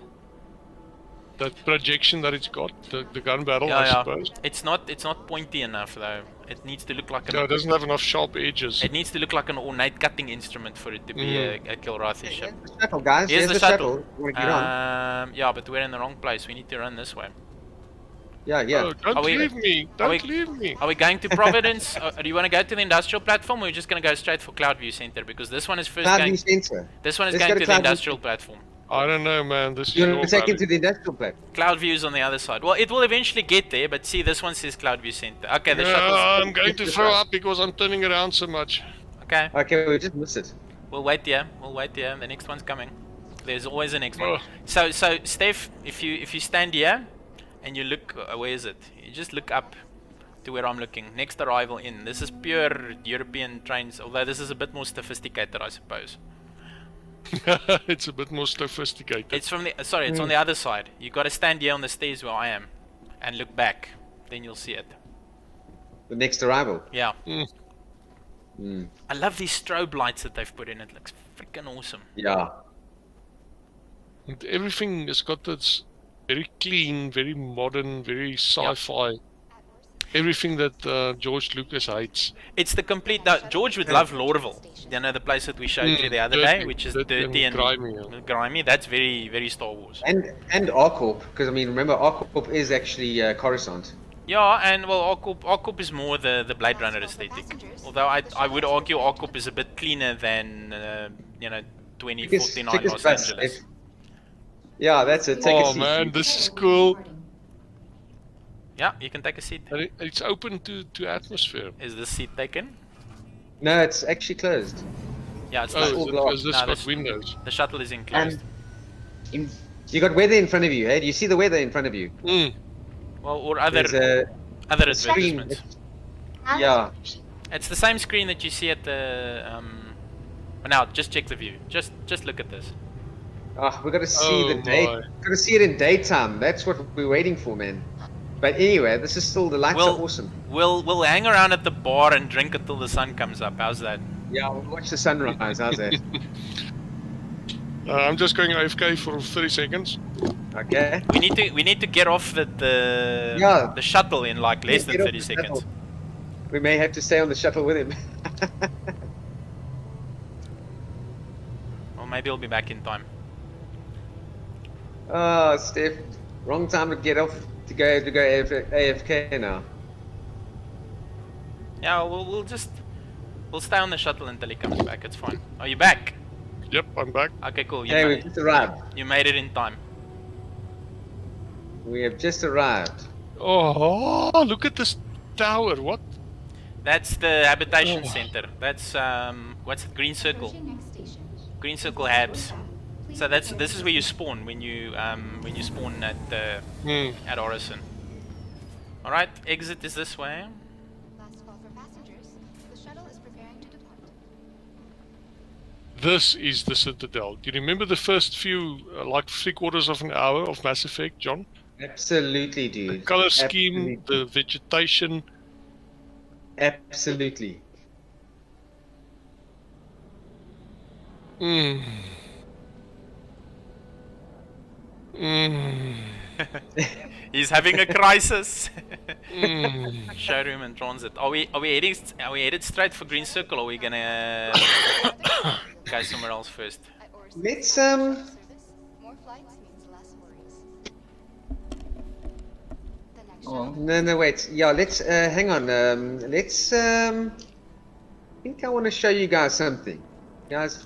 That projection that it's got, the gun barrel, I suppose. It's not pointy enough though. It needs to look like No, it doesn't have enough sharp edges. It needs to look like an ornate cutting instrument for it to be a Kilrathi ship. Here's the shuttle, guys. Here's Here's the the shuttle. shuttle. You wanna get on? Yeah, but we're in the wrong place. We need to run this way. Yeah, yeah. Oh, don't Are we- leave me! are we- Don't leave me! Are we going to Providence? Do you want to go to the industrial platform, or are we just going to go straight for Cloudview Center? Because this one is first Cloud going. View Sensor. This one is Let's going go to to the Cloudview industrial platform. I don't know, man. This is You your want to take valley. him to the industrial platform? Cloudview is on the other side. Well, it will eventually get there, but see, this one says Cloudview Center. Okay, the Yeah, shuttle's. I'm going to throw up because I'm turning around so much. Okay, Okay, we just missed it. we'll wait here. We'll wait here. The next one's coming. There's always a next one. Oh. So Steph, if you stand here and you look, where is it? You just look up to where I'm looking. Next arrival in. This is pure European trains, although this is a bit more sophisticated, I suppose. It's a bit more sophisticated. It's from the it's on the other side. You got to stand here on the stairs where I am, and look back. Then you'll see it. The next arrival. Yeah. Mm. I love these strobe lights that they've put in. It looks freaking awesome. Yeah. And everything has got this very clean, very modern, very sci-fi. Everything that George Lucas hates. It's the complete. George would love Lorville. You know, the place that we showed you the other day, which is dirty and grimy. That's very, very Star Wars. And Arcorp, because I mean, remember Arcorp is actually Coruscant. Yeah, and well, Arcorp is more the Blade Runner aesthetic. Although I would argue Arcorp is a bit cleaner than 2049 Thick as Los bus, Angeles. Yeah, that's it. Take a Oh seat. man, this is cool. Yeah, you can take a seat. And it's open to atmosphere. Is this seat taken? No, it's actually closed. Yeah, it's Oh, not. is all it, glass. has this No, got this- windows? The shuttle is enclosed. And you got weather in front of you, hey? Do you see the weather in front of you? Mm. Well, or other There's other a screen. advertisements. Yeah. It's the same screen that you see at the. But now, just check the view. Just look at this. Oh, we got to see Oh the day. my. Got to see it in daytime. That's what we're waiting for, man. But anyway, this is still the lights Well- are awesome. We'll hang around at the bar and drink until the sun comes up. How's that? Yeah, we'll watch the sunrise. How's that? I'm just going AFK for 30 seconds. Okay. We need to get off the Yeah. the shuttle in like less than Get off 30 the seconds. shuttle. We may have to stay on the shuttle with him. Or maybe we'll be back in time. Oh, Steph, wrong time to get off to go AFK now. Yeah, we'll stay on the shuttle until he comes back. It's fine. Are you back? Yep, I'm back. Okay, cool. Hey, we've just arrived. You made it in time. We have just arrived. Oh, look at this tower. What? That's the habitation Oh. center. That's what's it? Green Circle. Approaching next station. Green Circle Habs. So this is where you spawn when you spawn at Orison. All right, exit is this way. Last call for passengers. The shuttle is preparing to depart. This is the Citadel. Do you remember the first few, like 3/4 of an hour of Mass Effect, John? Absolutely, The dude. color scheme, Absolutely. the vegetation. Absolutely. Mm. Mm. He's having a crisis. Mm. Showroom and transit. Are we headed straight for Green Circle, or are we gonna go somewhere else first? At Orison, Let's, service. More flights means less worries. The next Oh. No, no, wait. Yeah, let's, hang on. Let's, I think I want to show you guys something. Guys,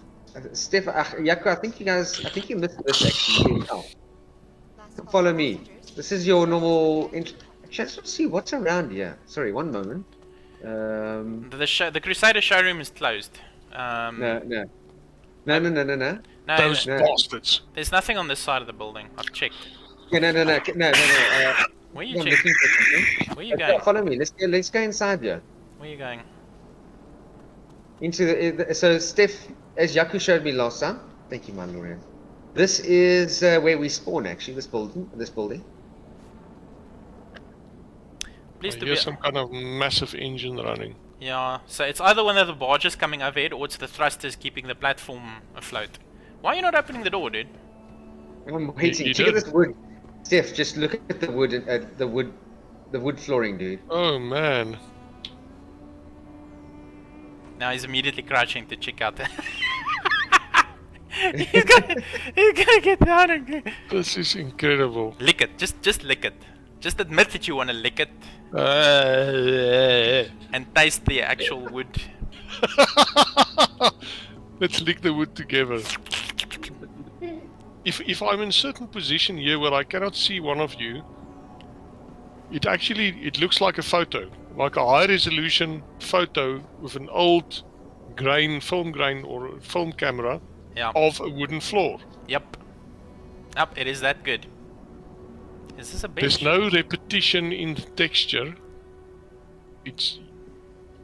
Steph, Jaco, I think you missed this actually. Yeah. last call Follow for me. passengers. This is your normal. Actually, I just want to see what's around here. Sorry, one moment. The Crusader showroom is closed. No, no. No, no, no, no, no. No, Those no. bastards. there's nothing on this side of the building. I've checked. Yeah, no, no, no, no, no, no. Where you I'm checking? looking for something. Where you going? Follow me. Let's go inside here. Where you going? Into so Steph, as Yaku showed me last time. Thank you, my lord. This is where we spawn actually. This building. Please I to hear be. some kind of massive engine running. Yeah. So it's either one of the barges coming overhead, or it's the thrusters keeping the platform afloat. Why are you not opening the door, dude? I'm waiting. you Check out did. this wood. Steph, just look at the wood. The wood flooring, dude. Oh man. Now he's immediately crouching to check out the. he's gonna get down and This is incredible. lick it. Just lick it. Just admit that you want to lick it and taste the actual wood. Let's lick the wood together. If I'm in a certain position here where I cannot see one of you, it looks like a photo, like a high resolution photo with an old film grain or a film camera Yeah. of a wooden floor. Yep. Yep. It is that good. Is this a bench? There's no repetition in the texture. It's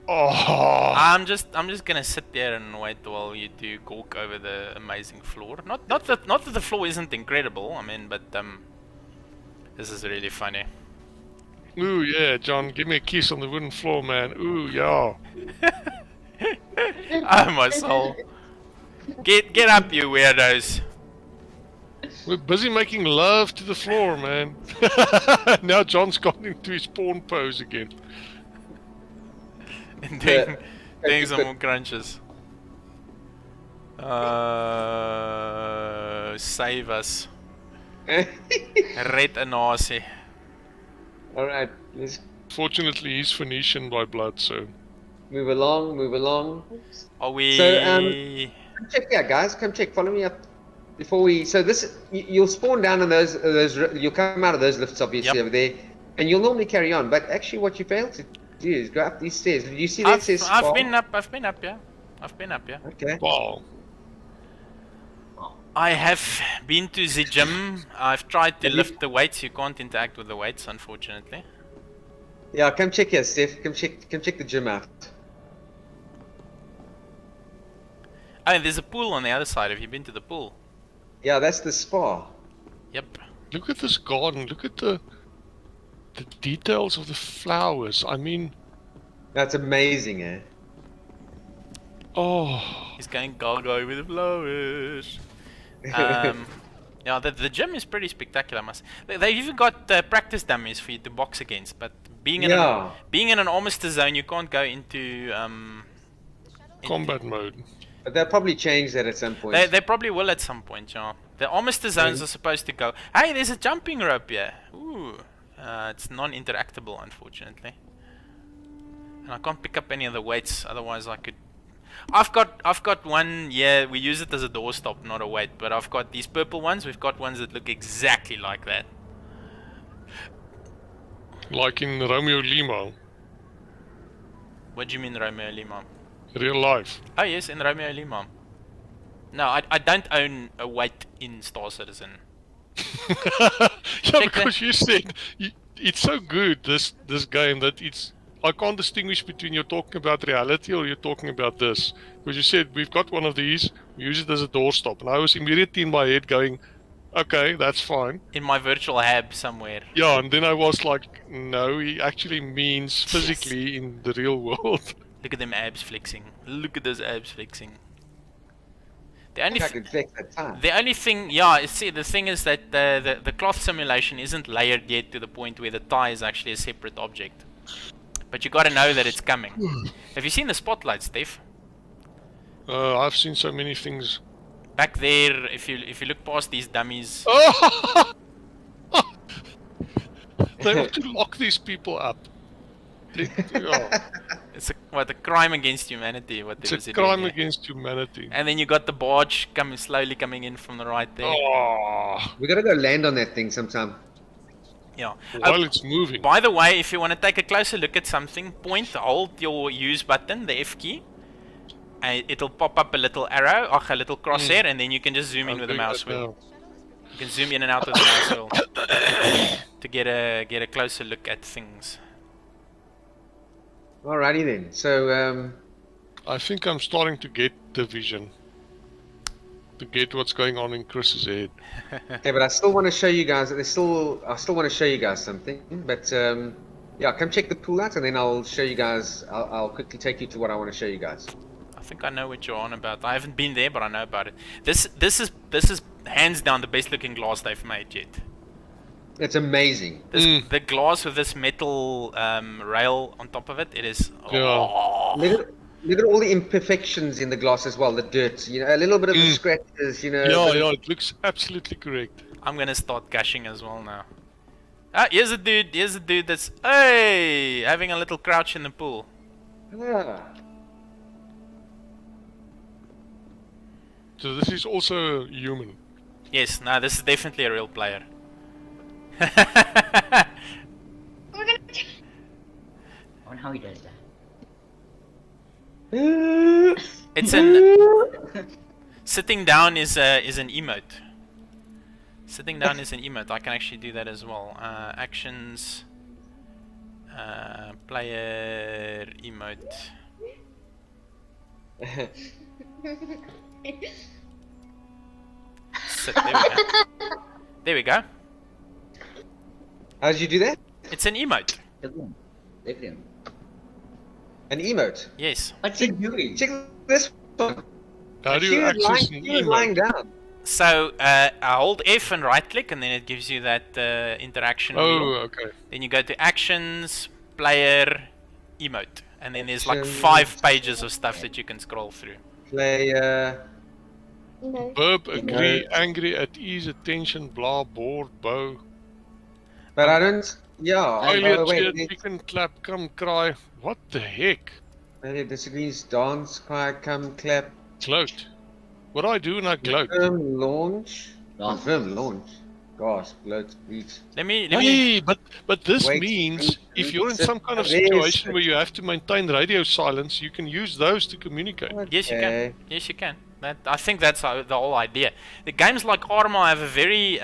oh, I'm just gonna sit there and wait while you two gawk over the amazing floor. Not that the floor isn't incredible. I mean, but this is really funny. ooh yeah, John, give me a kiss on the wooden floor, man. Ooh yeah. Oh my soul! Get up, you weirdos! We're busy making love to the floor, man. Now John's gone into his porn pose again. And Yeah. doing some more crunches. Save us. Red Anasi. All right, let's Fortunately, he's Phoenician by blood, so move along. Move along. Are we? So, Come check, yeah, guys. Come check. Follow me up. Before we, so this, you'll spawn down in those. You'll come out of those lifts, obviously, Yep. over there, and you'll normally carry on. But actually, what you fail to do is go up these stairs. Did you see that says I've spa? been up. I've been up. Yeah. Okay. wow. I have been to the gym. I've tried to lift the weights. You can't interact with the weights, unfortunately. Yeah, come check here, Steph. Come check the gym out. Oh, and there's a pool on the other side. Have you been to the pool? Yeah, that's the spa. Yep. Look at this garden. Look at the details of the flowers. I mean, That's amazing, eh? oh, He's going gaga with the flowers. Yeah, the gym is pretty spectacular. They've even got practice dummies for you to box against. But being in Yeah. being in an armistice zone, you can't go into combat mode. But they'll probably change that at some point. They probably will at some point, yeah. The armistice zones are supposed to go. Hey, there's a jumping rope here. Ooh, it's non-interactable, unfortunately. And I can't pick up any of the weights. Otherwise, I could. I've got one. Yeah, we use it as a doorstop, not a weight. But I've got these purple ones. We've got ones that look exactly like that. Like in Romeo Lima. What do you mean Romeo Lima? Real life. Oh yes, in Romeo Lima. No, I don't own a weight in Star Citizen. Yeah, Check because you said it's so good, this game, that I can't distinguish between you're talking about reality or you're talking about this. Because you said, we've got one of these, we use it as a doorstop. And I was immediately in my head going, okay, that's fine. In my virtual hab somewhere. Yeah, and then I was like, no, he actually means physically in the real world. Look at them abs flexing. Look at those abs flexing. The only I could flex that time. The only thing, yeah, see, the thing is that the cloth simulation isn't layered yet to the point where the tie is actually a separate object. But you gotta know that it's coming. Have you seen the spotlight, Steph? I've seen so many things. Back there, if you look past these dummies, Oh! They have to lock these people up. it's a crime against humanity. What they It's was a doing crime here. against humanity. And then you got the barge slowly coming in from the right there. Oh, We gotta go land on that thing sometime. Yeah. while it's moving. By the way, if you want to take a closer look at something, hold your use button, the F key, and it'll pop up a little arrow, a little crosshair, and then you can just zoom in with the mouse wheel. You can zoom in and out with the mouse wheel to get a closer look at things. Alrighty then. So, I think I'm starting to get the vision. To get what's going on in Chris's head. okay, but I still want to show you guys. I still want to show you guys something. But yeah, come check the pool out, and then I'll show you guys. I'll quickly take you to what I want to show you guys. I think I know what you're on about. I haven't been there, but I know about it. This is hands down the best looking glass they've made yet. It's amazing. The glass with this metal rail on top of it, it is. Yeah. Look at all the imperfections in the glass as well. The dirt, you know, a little bit of the scratches, you know. Yeah, it looks absolutely correct. I'm gonna start gushing as well now. Ah, here's a dude that's having a little crouch in the pool. Yeah. So this is also human. Yes, no, this is definitely a real player. We're gonna. I wonder how he does that. It's an sitting down is an emote. Sitting down is an emote. I can actually do that as well. Actions, player emote. Sit, there we go. There we go. How did you do that? It's an emote. Look at him. Look at him. An emote. Yes. What's he doing? Check this one. How do you access an He was lying emote? down. So I hold F and right click, and then it gives you that interaction wheel. Oh, okay. Then you go to actions, player, emote, and then there's like Actions. 5 pages of stuff that you can scroll through. Player. No. Verb, agree, angry, at ease, attention, blah, bored, bow. But I don't. Yeah. by the Failure, way, cheer, they- chicken, clap, come, cry. What the heck? Failure disagrees. Dance, cry, come, clap. Gloat. What do I do when I gloat? Confirm launch. Launch. Confirm launch. Gosh, gloat, beat. Let me Hey, but this Wait, means if you're in sit- some kind of there's- situation where you have to maintain radio silence, you can use those to communicate. Yes, you Okay. can. Yes, you can. I think that's the whole idea. The games like Arma have a very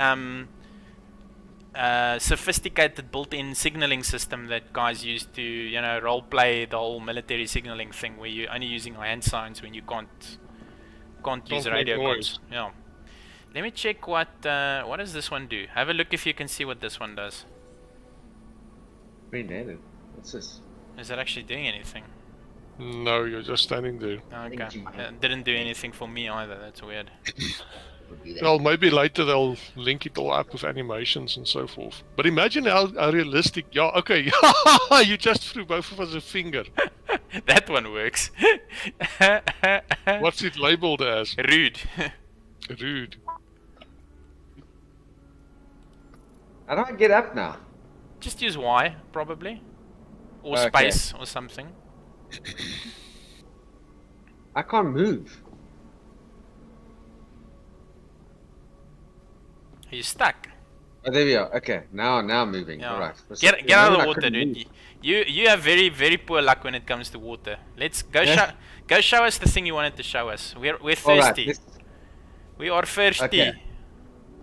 sophisticated built-in signaling system that guys use to, you know, role-play the whole military signaling thing, where you're only using hand signs when you can't use make radio noise. comms. Yeah. Let me check what does this one do. Have a look if you can see what this one does. Green-handed. What's this? Is it actually doing anything? No, you're just standing there. Okay. G- It didn't do anything for me either. That's weird. Would be that. Well, maybe later they'll link it all up with animations and so forth. But imagine how realistic. Yeah, okay. You just threw both of us a finger. That one works. What's it labeled as? Rude. Rude. How do I get up now? Just use Y, probably. Or Okay. space, or something. I can't move. Are you stuck? Oh, there we are. Okay, now moving. Yeah. All right. Get out of the Remember I water, couldn't dude. move. You have very poor luck when it comes to water. Let's go Yeah. show us the thing you wanted to show us. We're All right. thirsty. We are thirsty. Okay.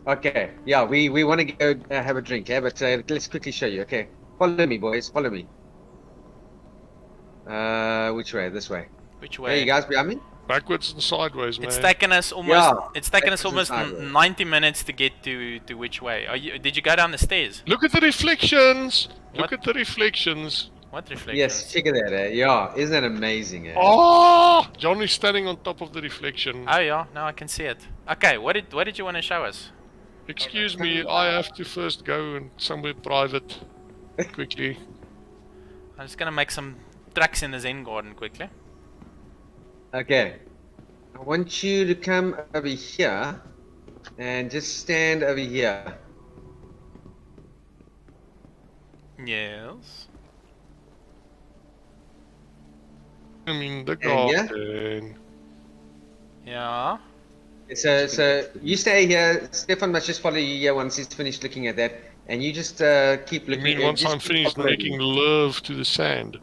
Okay. Yeah, we want to go have a drink. Yeah, but let's quickly show you. Okay. Follow me, boys. Follow me. Which way? This way. Which Hey, way? you guys behind me? Backwards and sideways, man. It's taken us almost. Yeah, It's taken us backwards almost and sideways. 90 minutes to get to which way. Did you go down the stairs? Look at the reflections! What? Look at the reflections! What reflections? Yes, check it out. Yeah, isn't that amazing? Oh! John is standing on top of the reflection. Oh yeah, now I can see it. Okay, what did you want to show us? Excuse me, I have to first go and somewhere private. Quickly. I'm just gonna make some tracks in the Zen garden quickly. Okay. I want you to come over here and just stand over here. Yes. I'm in the And yeah? garden. Yeah. So you stay here. Stefan must just follow you here once he's finished looking at that, and you just keep You looking. mean once just I'm keep finished following making me. love to the sand?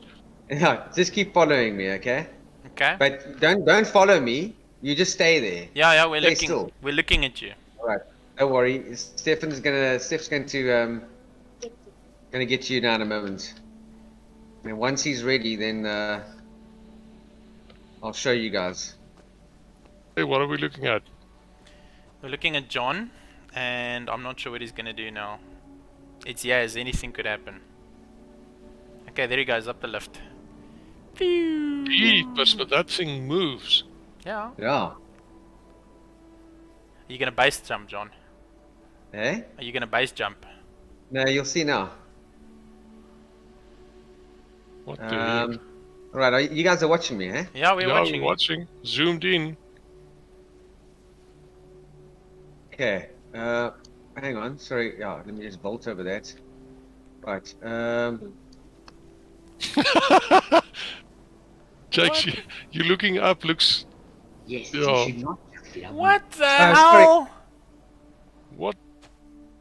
Yeah, just keep following me, okay? Okay. But don't follow me. You just stay there. Yeah, we're Stay looking. still. We're looking at you. All right. Don't worry. Steph's going to get you now in a moment. And once he's ready, then I'll show you guys. Hey, what are we looking at? We're looking at John, and I'm not sure what he's gonna do now. It's as anything could happen. Okay, there he goes up the lift. Phew. Jeepers, but that thing moves. Yeah. Yeah. Are you gonna base jump, John? Eh? Are you gonna base jump? No, you'll see now. What the heck? All right. You guys are watching me, eh? Yeah, we're Yeah, watching. we're watching. Zoomed in. Okay. Hang on. Sorry. Yeah. Let me just bolt over that. Right. Jake, you looking up looks... Yes, Yeah. you should not jump it up. What the sorry. hell? What?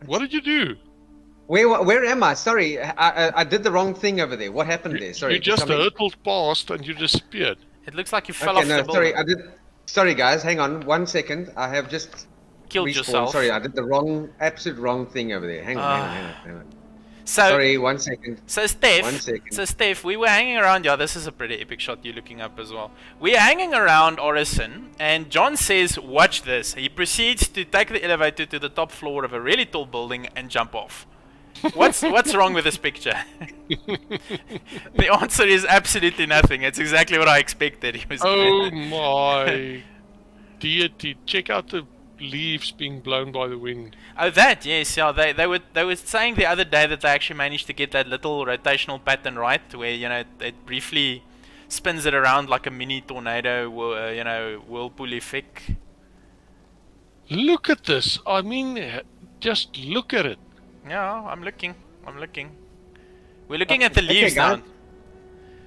What did you do? Where am I? Sorry, I did the wrong thing over there. What happened there? Sorry. You just something- hurtled past and you disappeared. It looks like you fell Okay, off no, the building. sorry. I did. Sorry, guys. Hang on. 1 second. I have just Killed respawned. yourself. Sorry, I did the absolute wrong thing over there. Hang on. Hang on. So, Sorry. 1 second. So 1 Steph, second. we were hanging around. Yeah, this is a pretty epic shot. You're looking up as well. We're hanging around Orison, and John says, "Watch this." He proceeds to take the elevator to the top floor of a really tall building and jump off. What's wrong with this picture? The answer is absolutely nothing. It's exactly what I expected. He was Oh doing. my deity! Check out the leaves being blown by the wind. Oh, that yes, yeah. They were saying the other day that they actually managed to get that little rotational pattern right, where it briefly spins it around like a mini tornado, whirlpool effect. Look at this! I mean, just look at it. Yeah, I'm looking. We're looking at the leaves guys. now.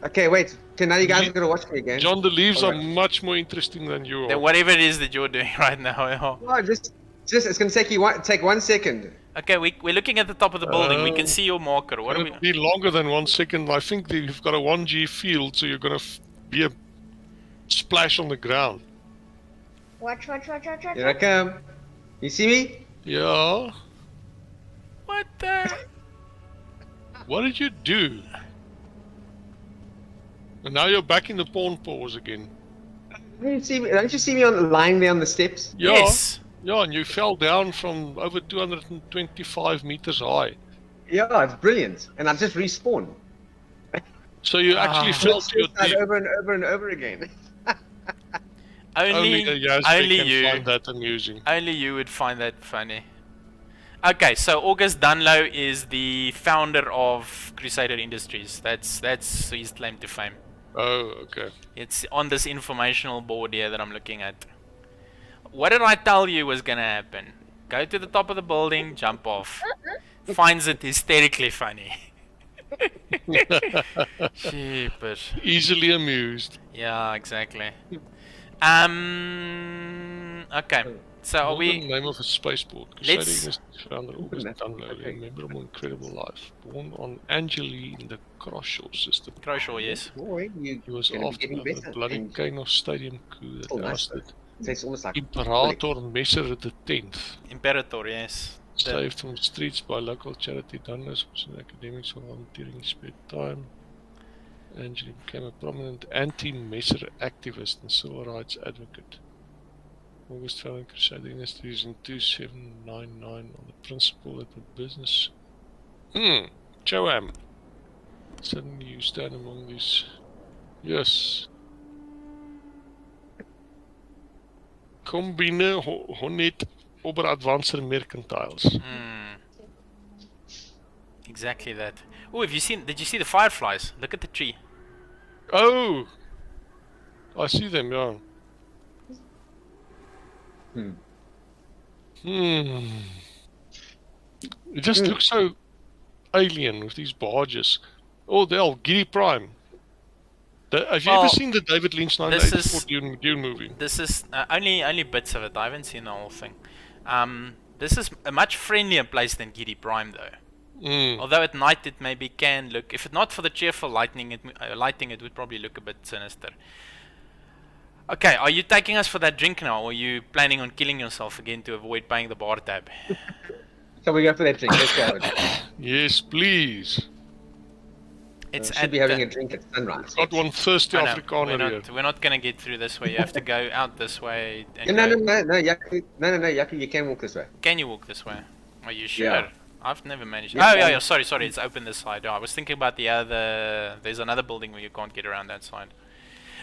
Okay, wait. Okay, now you guys Le- are gonna watch me again. John, the leaves are Alright. much more interesting than you Then are. whatever it is that you're doing right now. Yeah. No, just it's gonna take 1 second. Okay, we're looking at the top of the building. We can Oh. see your marker. What are we? It'll be longer than 1 second. I think that you've got a 1G field, so you're gonna be a splash on the ground. Watch. Here I come. You see me? Yeah. What the? What did you do? And now you're back in the pawn pause again. Don't you see me lying there on the steps? Yeah. Yes. Yeah, and you fell down from over 225 meters high. Yeah, it's brilliant. And I just respawned. So you actually fell to your Start death. over and over and over again. Only the Yazbek only can you. find that amusing. Only you would find that funny. Okay, so August Dunlow is the founder of Crusader Industries. That's his claim to fame. Oh, okay. It's on this informational board here that I'm looking at. What did I tell you was gonna happen? Go to the top of the building, jump off. Finds it hysterically funny. Jeepers. Easily amused. Yeah, exactly. Okay. So are What the we? name of a spaceport? Let's- Crusader Industries founder August Dunlow, a memorable, incredible life. Born on Angeli in the Croshaw system. Croshaw, yes. Boy, you He was gonna be after getting the better. bloody And Kano Stadium coup that still nice, ousted so it's almost like Imperator Messer the 10th. Imperator, yes. Saved from the streets by local charity donors and academics for volunteering in spare time. Angeli became a prominent anti-Messer activist and civil rights advocate. August founded Crusader Industries in 2799 on the principle that the business... Joam! Suddenly you stand among these... Yes. Kom binne, hon het ober advanced mercantiles. Exactly that. Oh, did you see the fireflies? Look at the tree. Oh! I see them, yeah. It just looks so alien with these barges. Oh, the hell, Giddy Prime. Have you ever seen the David Lynch 1984 Dune movie? This is only bits of it. I haven't seen the whole thing. This is a much friendlier place than Giddy Prime, though. Although at night it maybe can look, if not for the cheerful lighting, it would probably look a bit sinister. Okay, are you taking us for that drink now, or are you planning on killing yourself again to avoid paying the bar tab? So we go for that drink. Let's go. Yes, please. It's should be having a drink at sunrise. Got one thirsty Afrikaner here. We're not gonna get through this way. You have to go out this way. And No, Yaku, you can walk this way. Can you walk this way? Are you sure? Yeah. I've never managed. Yeah, Oh yeah, sorry. It's open this side. Oh, I was thinking about the other. There's another building where you can't get around that side.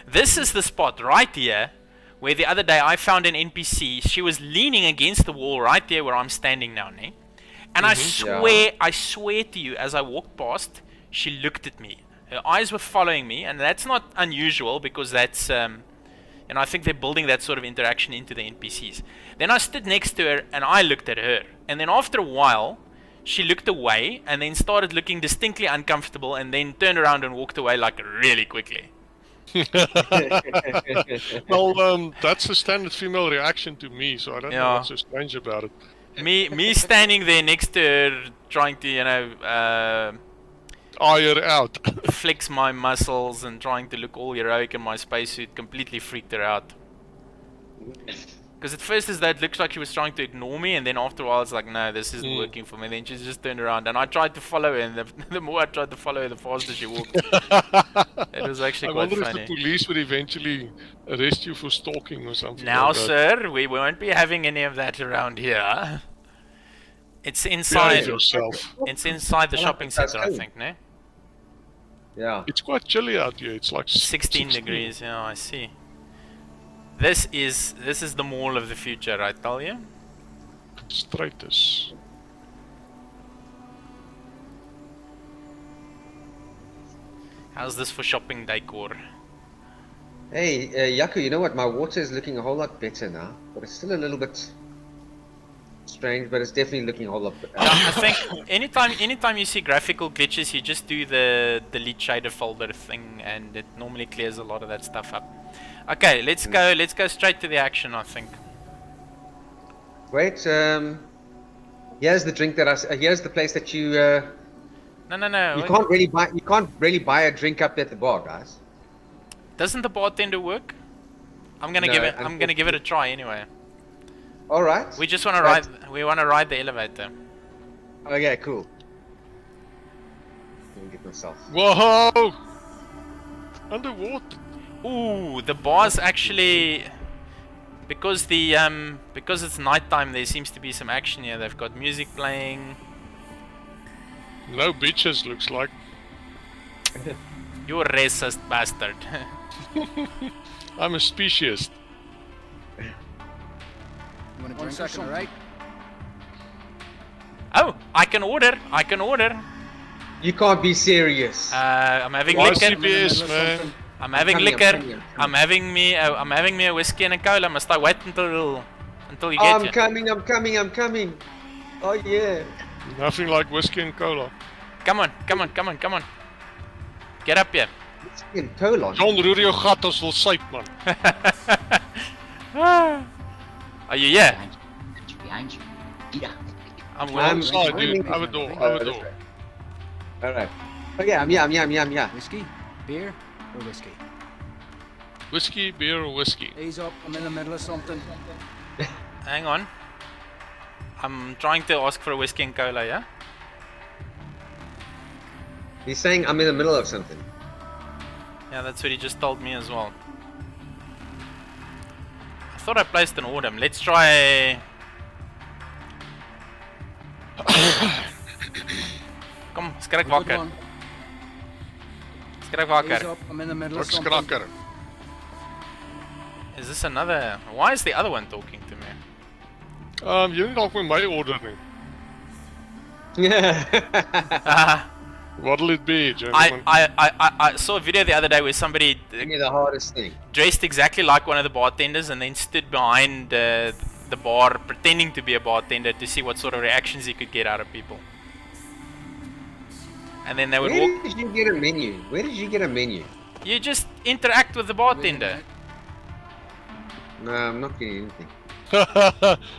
This is the spot right here, where the other day I found an NPC. She was leaning against the wall right there where I'm standing now, ne? And I swear to you, as I walked past, she looked at me. Her eyes were following me, and that's not unusual because that's, and I think they're building that sort of interaction into the NPCs. Then I stood next to her, and I looked at her. And then after a while, she looked away, and then started looking distinctly uncomfortable, and then turned around and walked away like really quickly. Well, that's a standard female reaction to me, so I don't know what's so strange about it. Me standing there next to her, trying to, you know, eye her out, flex my muscles and trying to look all heroic in my spacesuit, completely freaked her out. Because at first it looks like she was trying to ignore me, and then after a while it's like, no, this isn't working for me. Then she just turned around, and I tried to follow her, and the more I tried to follow her, the faster she walked. It was actually quite funny. I wonder if the police would eventually arrest you for stalking or something. Now, like that. sir, we won't be having any of that around here. It's inside. It's inside the shopping center, I think, no? Yeah. It's quite chilly out here. It's like 16 degrees. Yeah, I see. This is the mall of the future, I tell you. Stratus. How's this for shopping decor? Hey, Yaku, you know what? My water is looking a whole lot better now, but it's still a little bit strange, but it's definitely looking a whole lot better. I think anytime you see graphical glitches, you just do the delete shader folder thing, and it normally clears a lot of that stuff up. Okay, let's go straight to the action, I think. Wait, here's the drink that here's the place that you No. You can't really buy a drink up at the bar, guys. Doesn't the bartender work? I'm gonna give it a try anyway. All right. We just want to ride the elevator. Okay, cool. Let me get myself. Whoa! Underwater. Ooh, the bar's actually, because it's nighttime, there seems to be some action here. They've got music playing. No bitches, looks like. You're a racist bastard. I'm a speciesist. One second, alright? Oh, I can order. You can't be serious. I'm having Why liquor. CBS, man? I'm having liquor. I'm having me a whiskey and a cola. Must I wait until you get here? I'm coming. Oh yeah. Nothing like whiskey and cola. Come on. Get up here. Whiskey and cola. John, roer jou gat, ons wil syp, man. Are you here? Behind you. Yeah. I'm I'm with Oh, dude, running- over door, this over door. way. Alright. Oh yeah, I'm yeah. Whiskey, beer, or whiskey? Whiskey, beer, or whiskey? Ease up. I'm in the middle of something. Hang on. I'm trying to ask for a whiskey and cola, yeah? He's saying I'm in the middle of something. Yeah, that's what he just told me as well. I thought I placed an order. Let's try... Kom, skrik Good wakker. one. Skrik Ease wakker. up. I'm in the middle of Looks something. krakker. Is this another... Why is the other one talking to me? Jy dalk met my order nie. Ah, What'll it be, gentlemen? I saw a video the other day where somebody Give me the hardest thing. dressed exactly like one of the bartenders and then stood behind the bar pretending to be a bartender to see what sort of reactions he could get out of people. And then they would Where walk... did you get a menu? Where did you get a menu? You just interact with the bartender. No, I'm not getting anything.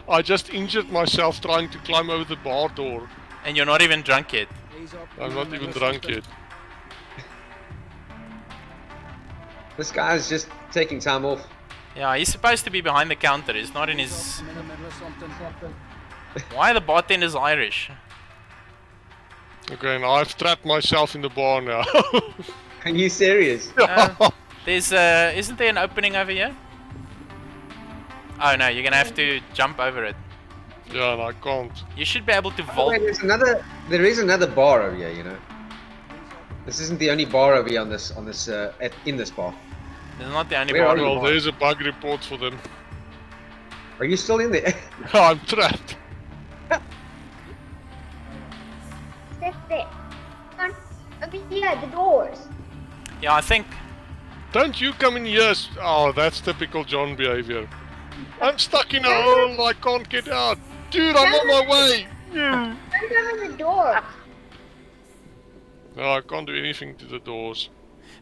I just injured myself trying to climb over the bar door. And you're not even drunk yet. Ease up. I'm in not the even middle of drunk something. yet. This guy's just taking time off. Yeah, he's supposed to be behind the counter. He's not in Ease his... up. I'm in the middle of something. Why are the bartenders Irish? Okay, and I've trapped myself in the bar now. Are you serious? There's isn't there an opening over here? Oh no, you're gonna have to jump over it. Yeah, and I can't. You should be able to Oh, vault. wait, there is another bar over here, you know. This isn't the only bar over here in this bar. It's not the only Where bar. are you? Well, there's a bug report for them. Are you still in there? I'm trapped. Sit there. Come on, over here, the doors. Yeah, I think. Don't you come in here. Oh, that's typical John behavior. I'm stuck in a hole. I can't get out. Dude, I'm on my way. Don't open the door. No, I can't do anything to the doors.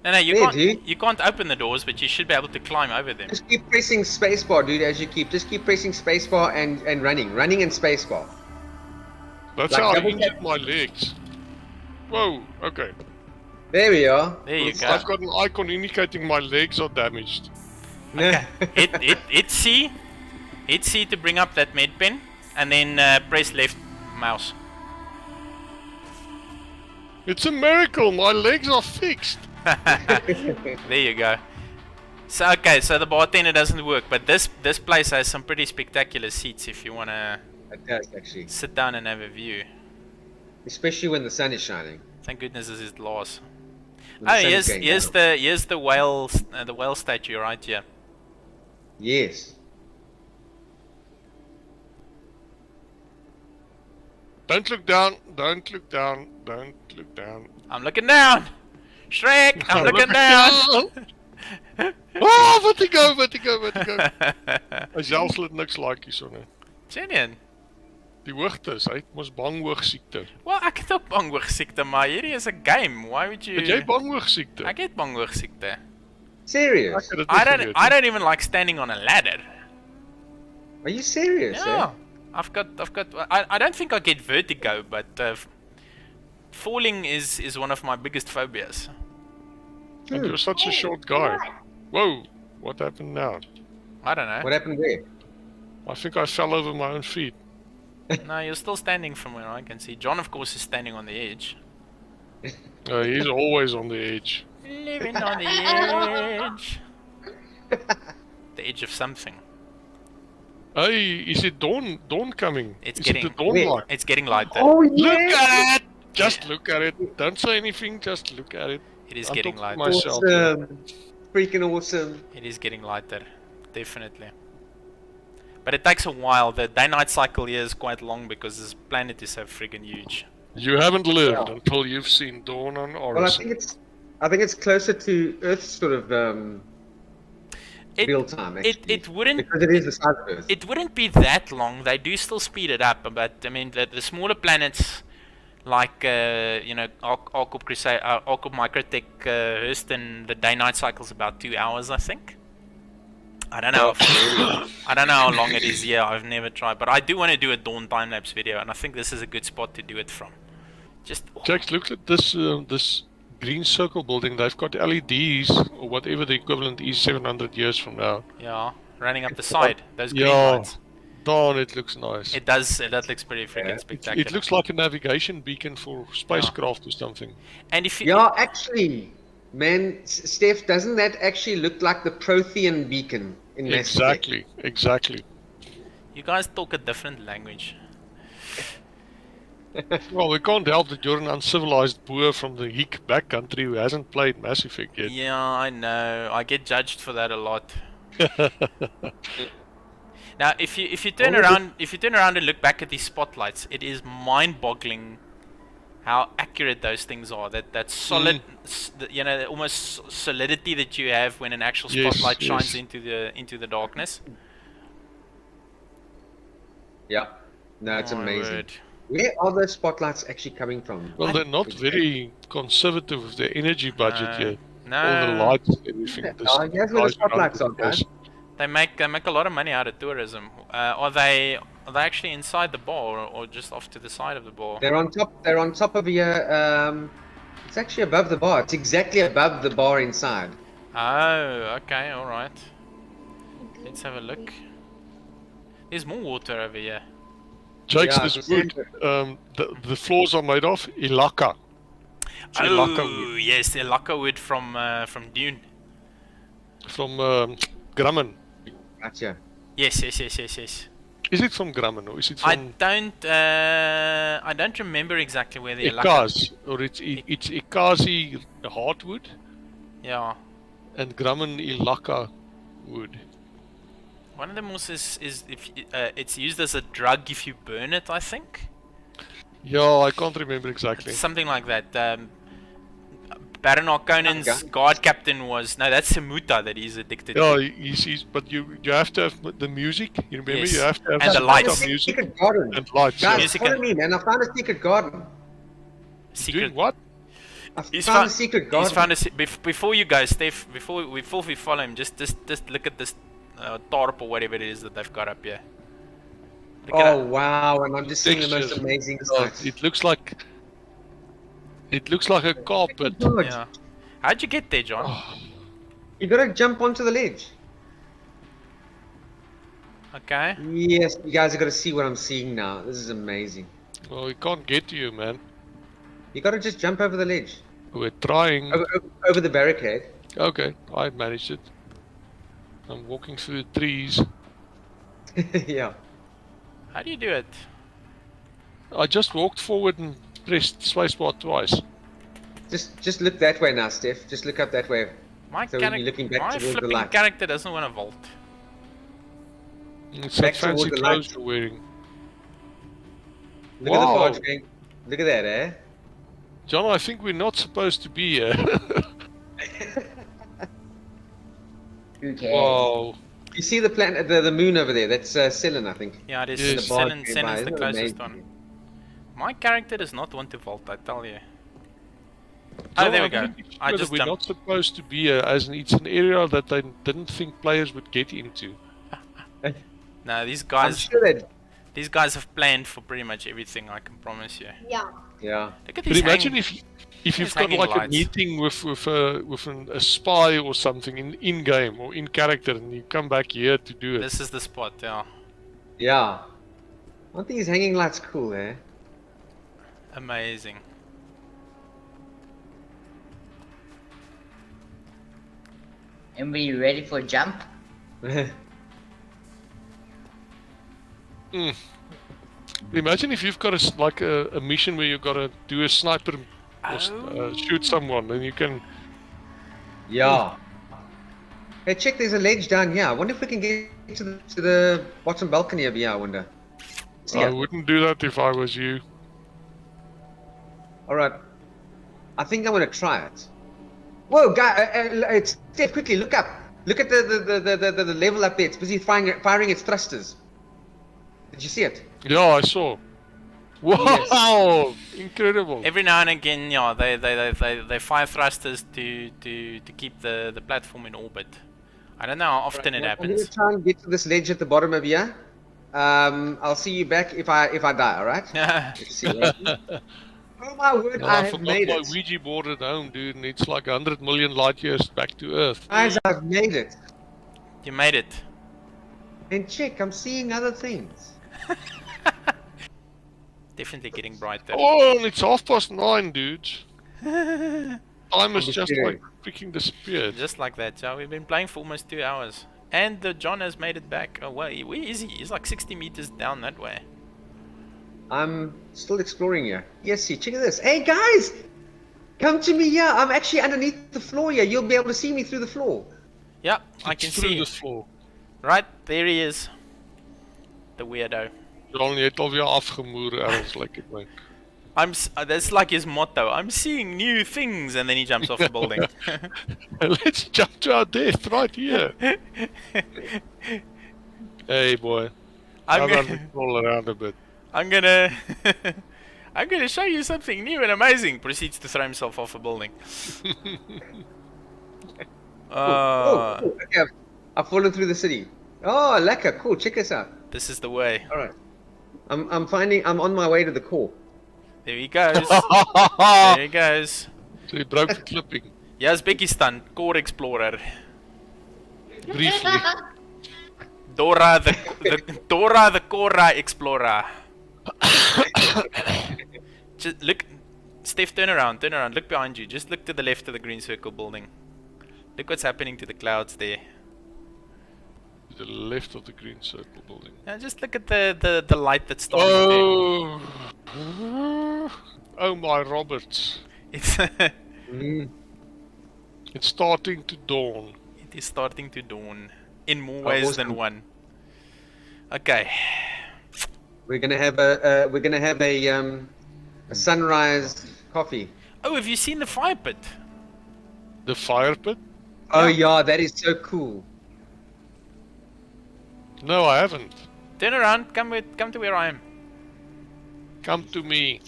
No, you Hey, can't. dude. You can't open the doors, but you should be able to climb over them. Just keep pressing spacebar, dude, just keep pressing spacebar and running and spacebar. That's Like how I double injured tap. my legs. Whoa, okay. There we are. There you go. I've got an icon indicating my legs are damaged. Hit C. Hit C to bring up that med pen, and then press left mouse. It's a miracle, my legs are fixed. There you go. So okay, so the bartender doesn't work, but this place has some pretty spectacular seats if you wanna It does, actually. sit down and have a view. Especially when the sun is shining. Thank goodness this is glass. When the Oh, sun is going down. here's the whale statue right here. Yes. Don't look down, don't look down, don't look down. I'm looking down. Shrek, I'm looking down. Ah, vertigo. Hy selfs het niks like hierso nie. Genian. Die hoogtes, hy het mos bang hoogsiekte. Well, ek het ook banghoogsiekte, maar hierdie is 'n game. Why would you? Het jy bang hoogsiekte? Ek het banghoogsiekte. Serious? Ek het dit I nie don't geweet I nie. don't even like standing on a ladder. Are you serious? Yeah. Eh? I've got I don't think I get vertigo, but falling is one of my biggest phobias. And you're such a short guy. Whoa, what happened now? I don't know. What happened there? I think I fell over my own feet. No, you're still standing from where I can see. John, of course, is standing on the edge. He's always on the edge. Living on the edge. The edge of something. Hey, is it dawn coming? It's is getting- it the dawn Wait. light? It's getting lighter. Oh, Look at it! Just look at it. Don't say anything, just look at it. It is I'm getting talking lighter. myself. Awesome. Freaking awesome. It is getting lighter, definitely. But it takes a while. The day-night cycle here is quite long because this planet is so friggin' huge. You haven't lived until you've seen dawn on Well, Orison. I think it's closer to Earth's sort of It, real time. Actually, it wouldn't because it is the size of Earth. it wouldn't be that long. They do still speed it up, but I mean the smaller planets like Arc of Crusader, Arc of Microtech, Hurston, the day-night cycle is about 2 hours, I think. I don't know. I don't know how long it is. Yeah, I've never tried, but I do want to do a dawn time lapse video, and I think this is a good spot to do it from. Just Jax, look at this this green circle building. They've got LEDs or whatever the equivalent is 700 years from now. yeah, running up the side. Those green Yeah, lights. darn, it looks nice. It does. That looks pretty freaking spectacular. It looks like a navigation beacon for spacecraft or something. And if you, Yeah, actually, man, Steph, doesn't that actually look like the Prothean beacon in Mass Effect? Exactly. you guys talk a different language. Well, we can't help that you're an uncivilized boer from the Hick backcountry who hasn't played Mass Effect yet. Yeah, I know. I get judged for that a lot. Now, if you turn around and look back at these spotlights, it is mind-boggling how accurate those things are. That solid, almost solidity that you have when an actual spotlight shines into the darkness. Yeah. No, it's My amazing. word. Where are those spotlights actually coming from? Well, they're not very conservative with their energy budget yet. All the No, lights and everything. Here's where the spotlights are, guys. they make a lot of money out of tourism. Are they actually inside the bar or just off to the side of the bar? They're on top. They're on top of here. It's actually above the bar. It's exactly above the bar inside. Oh, okay, all right. Let's have a look. There's more water over here. Jake's Yeah, this wood. The floors are made of Ilaka. It's Ilaka Oh, wood yes, the lacquer wood from Dune. from Grumman. Gotcha. Yes. Is it from Grumman or is it I from don't remember exactly where the lacquer. Ikaz? Or it's Ikazi hardwood Yeah. and Grumman Ilaka wood. One of them also is if it's used as a drug if you burn it, I think. Yeah, I can't remember exactly. Something like that. Baron Harkonnen's guard captain was that's Samuta that he's addicted Yeah, to. he's but you have to have the music. You remember Yes. you have to have And the some lights. music Secret garden. and lights. Guys, Music follow and- me, man. I found a secret garden. Doing what? I He's found a secret garden. He's found before you guys, Steph. Before we follow him, just look at this tarp or whatever it is that they've got up here. Look at Oh wow! And I'm just seeing the most Textures. amazing Oh, sights. it looks like a carpet. Good. Yeah. How'd you get there, John? Oh. You gotta jump onto the ledge. Okay. Yes, you guys are gonna see what I'm seeing now. This is amazing. Well, we can't get to you, man. You gotta just jump over the ledge, We're trying. over the barricade. Okay, I managed it. I'm walking through the trees. Yeah. How do you do it? I just walked forward and pressed spacebar twice. Just look that way now, Steph. Just look up that way. My So when you're looking back my towards the flipping light. character doesn't want to vault. It's Back that fancy toward the clothes light. you're wearing. Look at the Wow. barge going. Look at that, eh? John, I think we're not supposed to be here. Who cares? Wow. You see the planet, the moon over there? That's Cylon, I think. Yeah, it is. Yes. The barge Senon's going by. the Isn't it closest amazing? one. My character does not want to vault, I tell you. John, Oh, there we I'm go. pretty I sure just that we're not jumped. supposed to be here, as in it's an area that I didn't think players would get into. No, these I'm guys sure that. these guys have planned for pretty much everything, I can promise you. Yeah. Yeah. Look at But these imagine hang- if you've these got hanging like a lights. meeting with a spy or something in game or in character, and you come back here to do it. This is the spot, yeah. Yeah. Aren't these hanging lights cool, eh? Amazing. And we ready for jump? Imagine if you've got a mission where you've got to do a sniper or shoot someone, and you can. Yeah. Hey, check, there's a ledge down here. I wonder if we can get to the bottom balcony over here, I wonder. See I ya. wouldn't do that if I was you. Alright. I think I'm gonna try it. Whoa, guy, Steph, quickly, look up. Look at the level up there. It's busy firing its thrusters. Did you see it? Yeah, I saw. Wow, incredible. Every now and again, yeah, they fire thrusters to keep the platform in orbit. I don't know how often it I'm going happens. to try and get to this ledge at the bottom of here. I'll see you back if I die. All right? Let's see. Oh my word! Well, I I have forgot made my it, Ouija board at home, dude, and it's like 100 million light years back to Earth. guys. I've made it. You made it. And check, I'm seeing other things. Definitely getting brighter. Oh, and it's 9:30, dudes. Time has be just serious. like freaking disappeared. Just like that, so we've been playing for almost 2 hours. And John has made it back. Oh, where is he? He's like 60 meters down that way. I'm still exploring here. Yes, see, check this. Hey guys, come to me here. I'm actually underneath the floor here. You'll be able to see me through the floor. Yeah, I can It's through see. the floor. Right, there he is. The weirdo. John, jy het alweer afgemoer ergens like ek dink. That's like his motto. I'm seeing new things, and then he jumps off the building. Let's jump to our death right here. Hey boy, I'm I'm gonna, gonna roll around a bit. I'm gonna, I'm gonna show you something new and amazing. Proceeds to throw himself off a building. Cool. Okay, I've fallen through the city. Oh, lekker. Cool. Check this out. This is the way. All right. I'm on my way to the core. There he goes. There he goes. So he broke the clipping Ja, Uzbekistan, core explorer. briefly. Dora the Dora the Cora explorer. Just look, Steph, turn around, look behind you. Just look to the left of the green circle building. Look what's happening to the clouds there. To the left of the green circle building. Now just look at the light that's starting there. Oh, oh my Roberts! It's It's starting to dawn. it is starting to dawn in more Oh, ways awesome. than one. Okay. We're gonna have a sunrise coffee. Oh, have you seen the fire pit? The fire pit? Oh yeah, that is so cool. No, I haven't. Turn around, come to where I am. Come to me.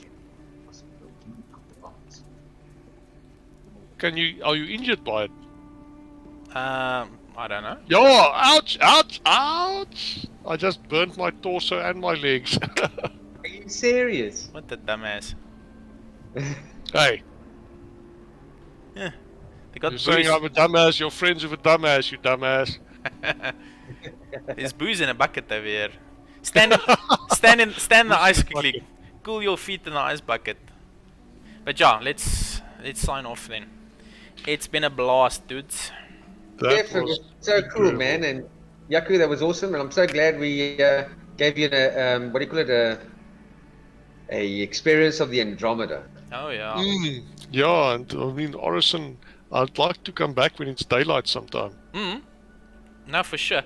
Are you injured by it? I don't know. Yo, ouch, ouch, ouch! I just burnt my torso and my legs. Are you serious? What the dumbass. Hey, Yeah. They got you're saying booze. I'm a dumbass, you're friends with a dumbass, you dumbass. There's booze in a bucket over here. Stand in the ice quickly. Cool your feet in the ice bucket. But yeah, let's sign off then. It's been a blast, dudes. Jeff, it was so cool, man. And Yaku, that was awesome. And I'm so glad we gave you a what do you call it, a experience of the Andromeda. Oh yeah. Yeah, and I mean, Orison, I'd like to come back when it's daylight sometime. No, for sure.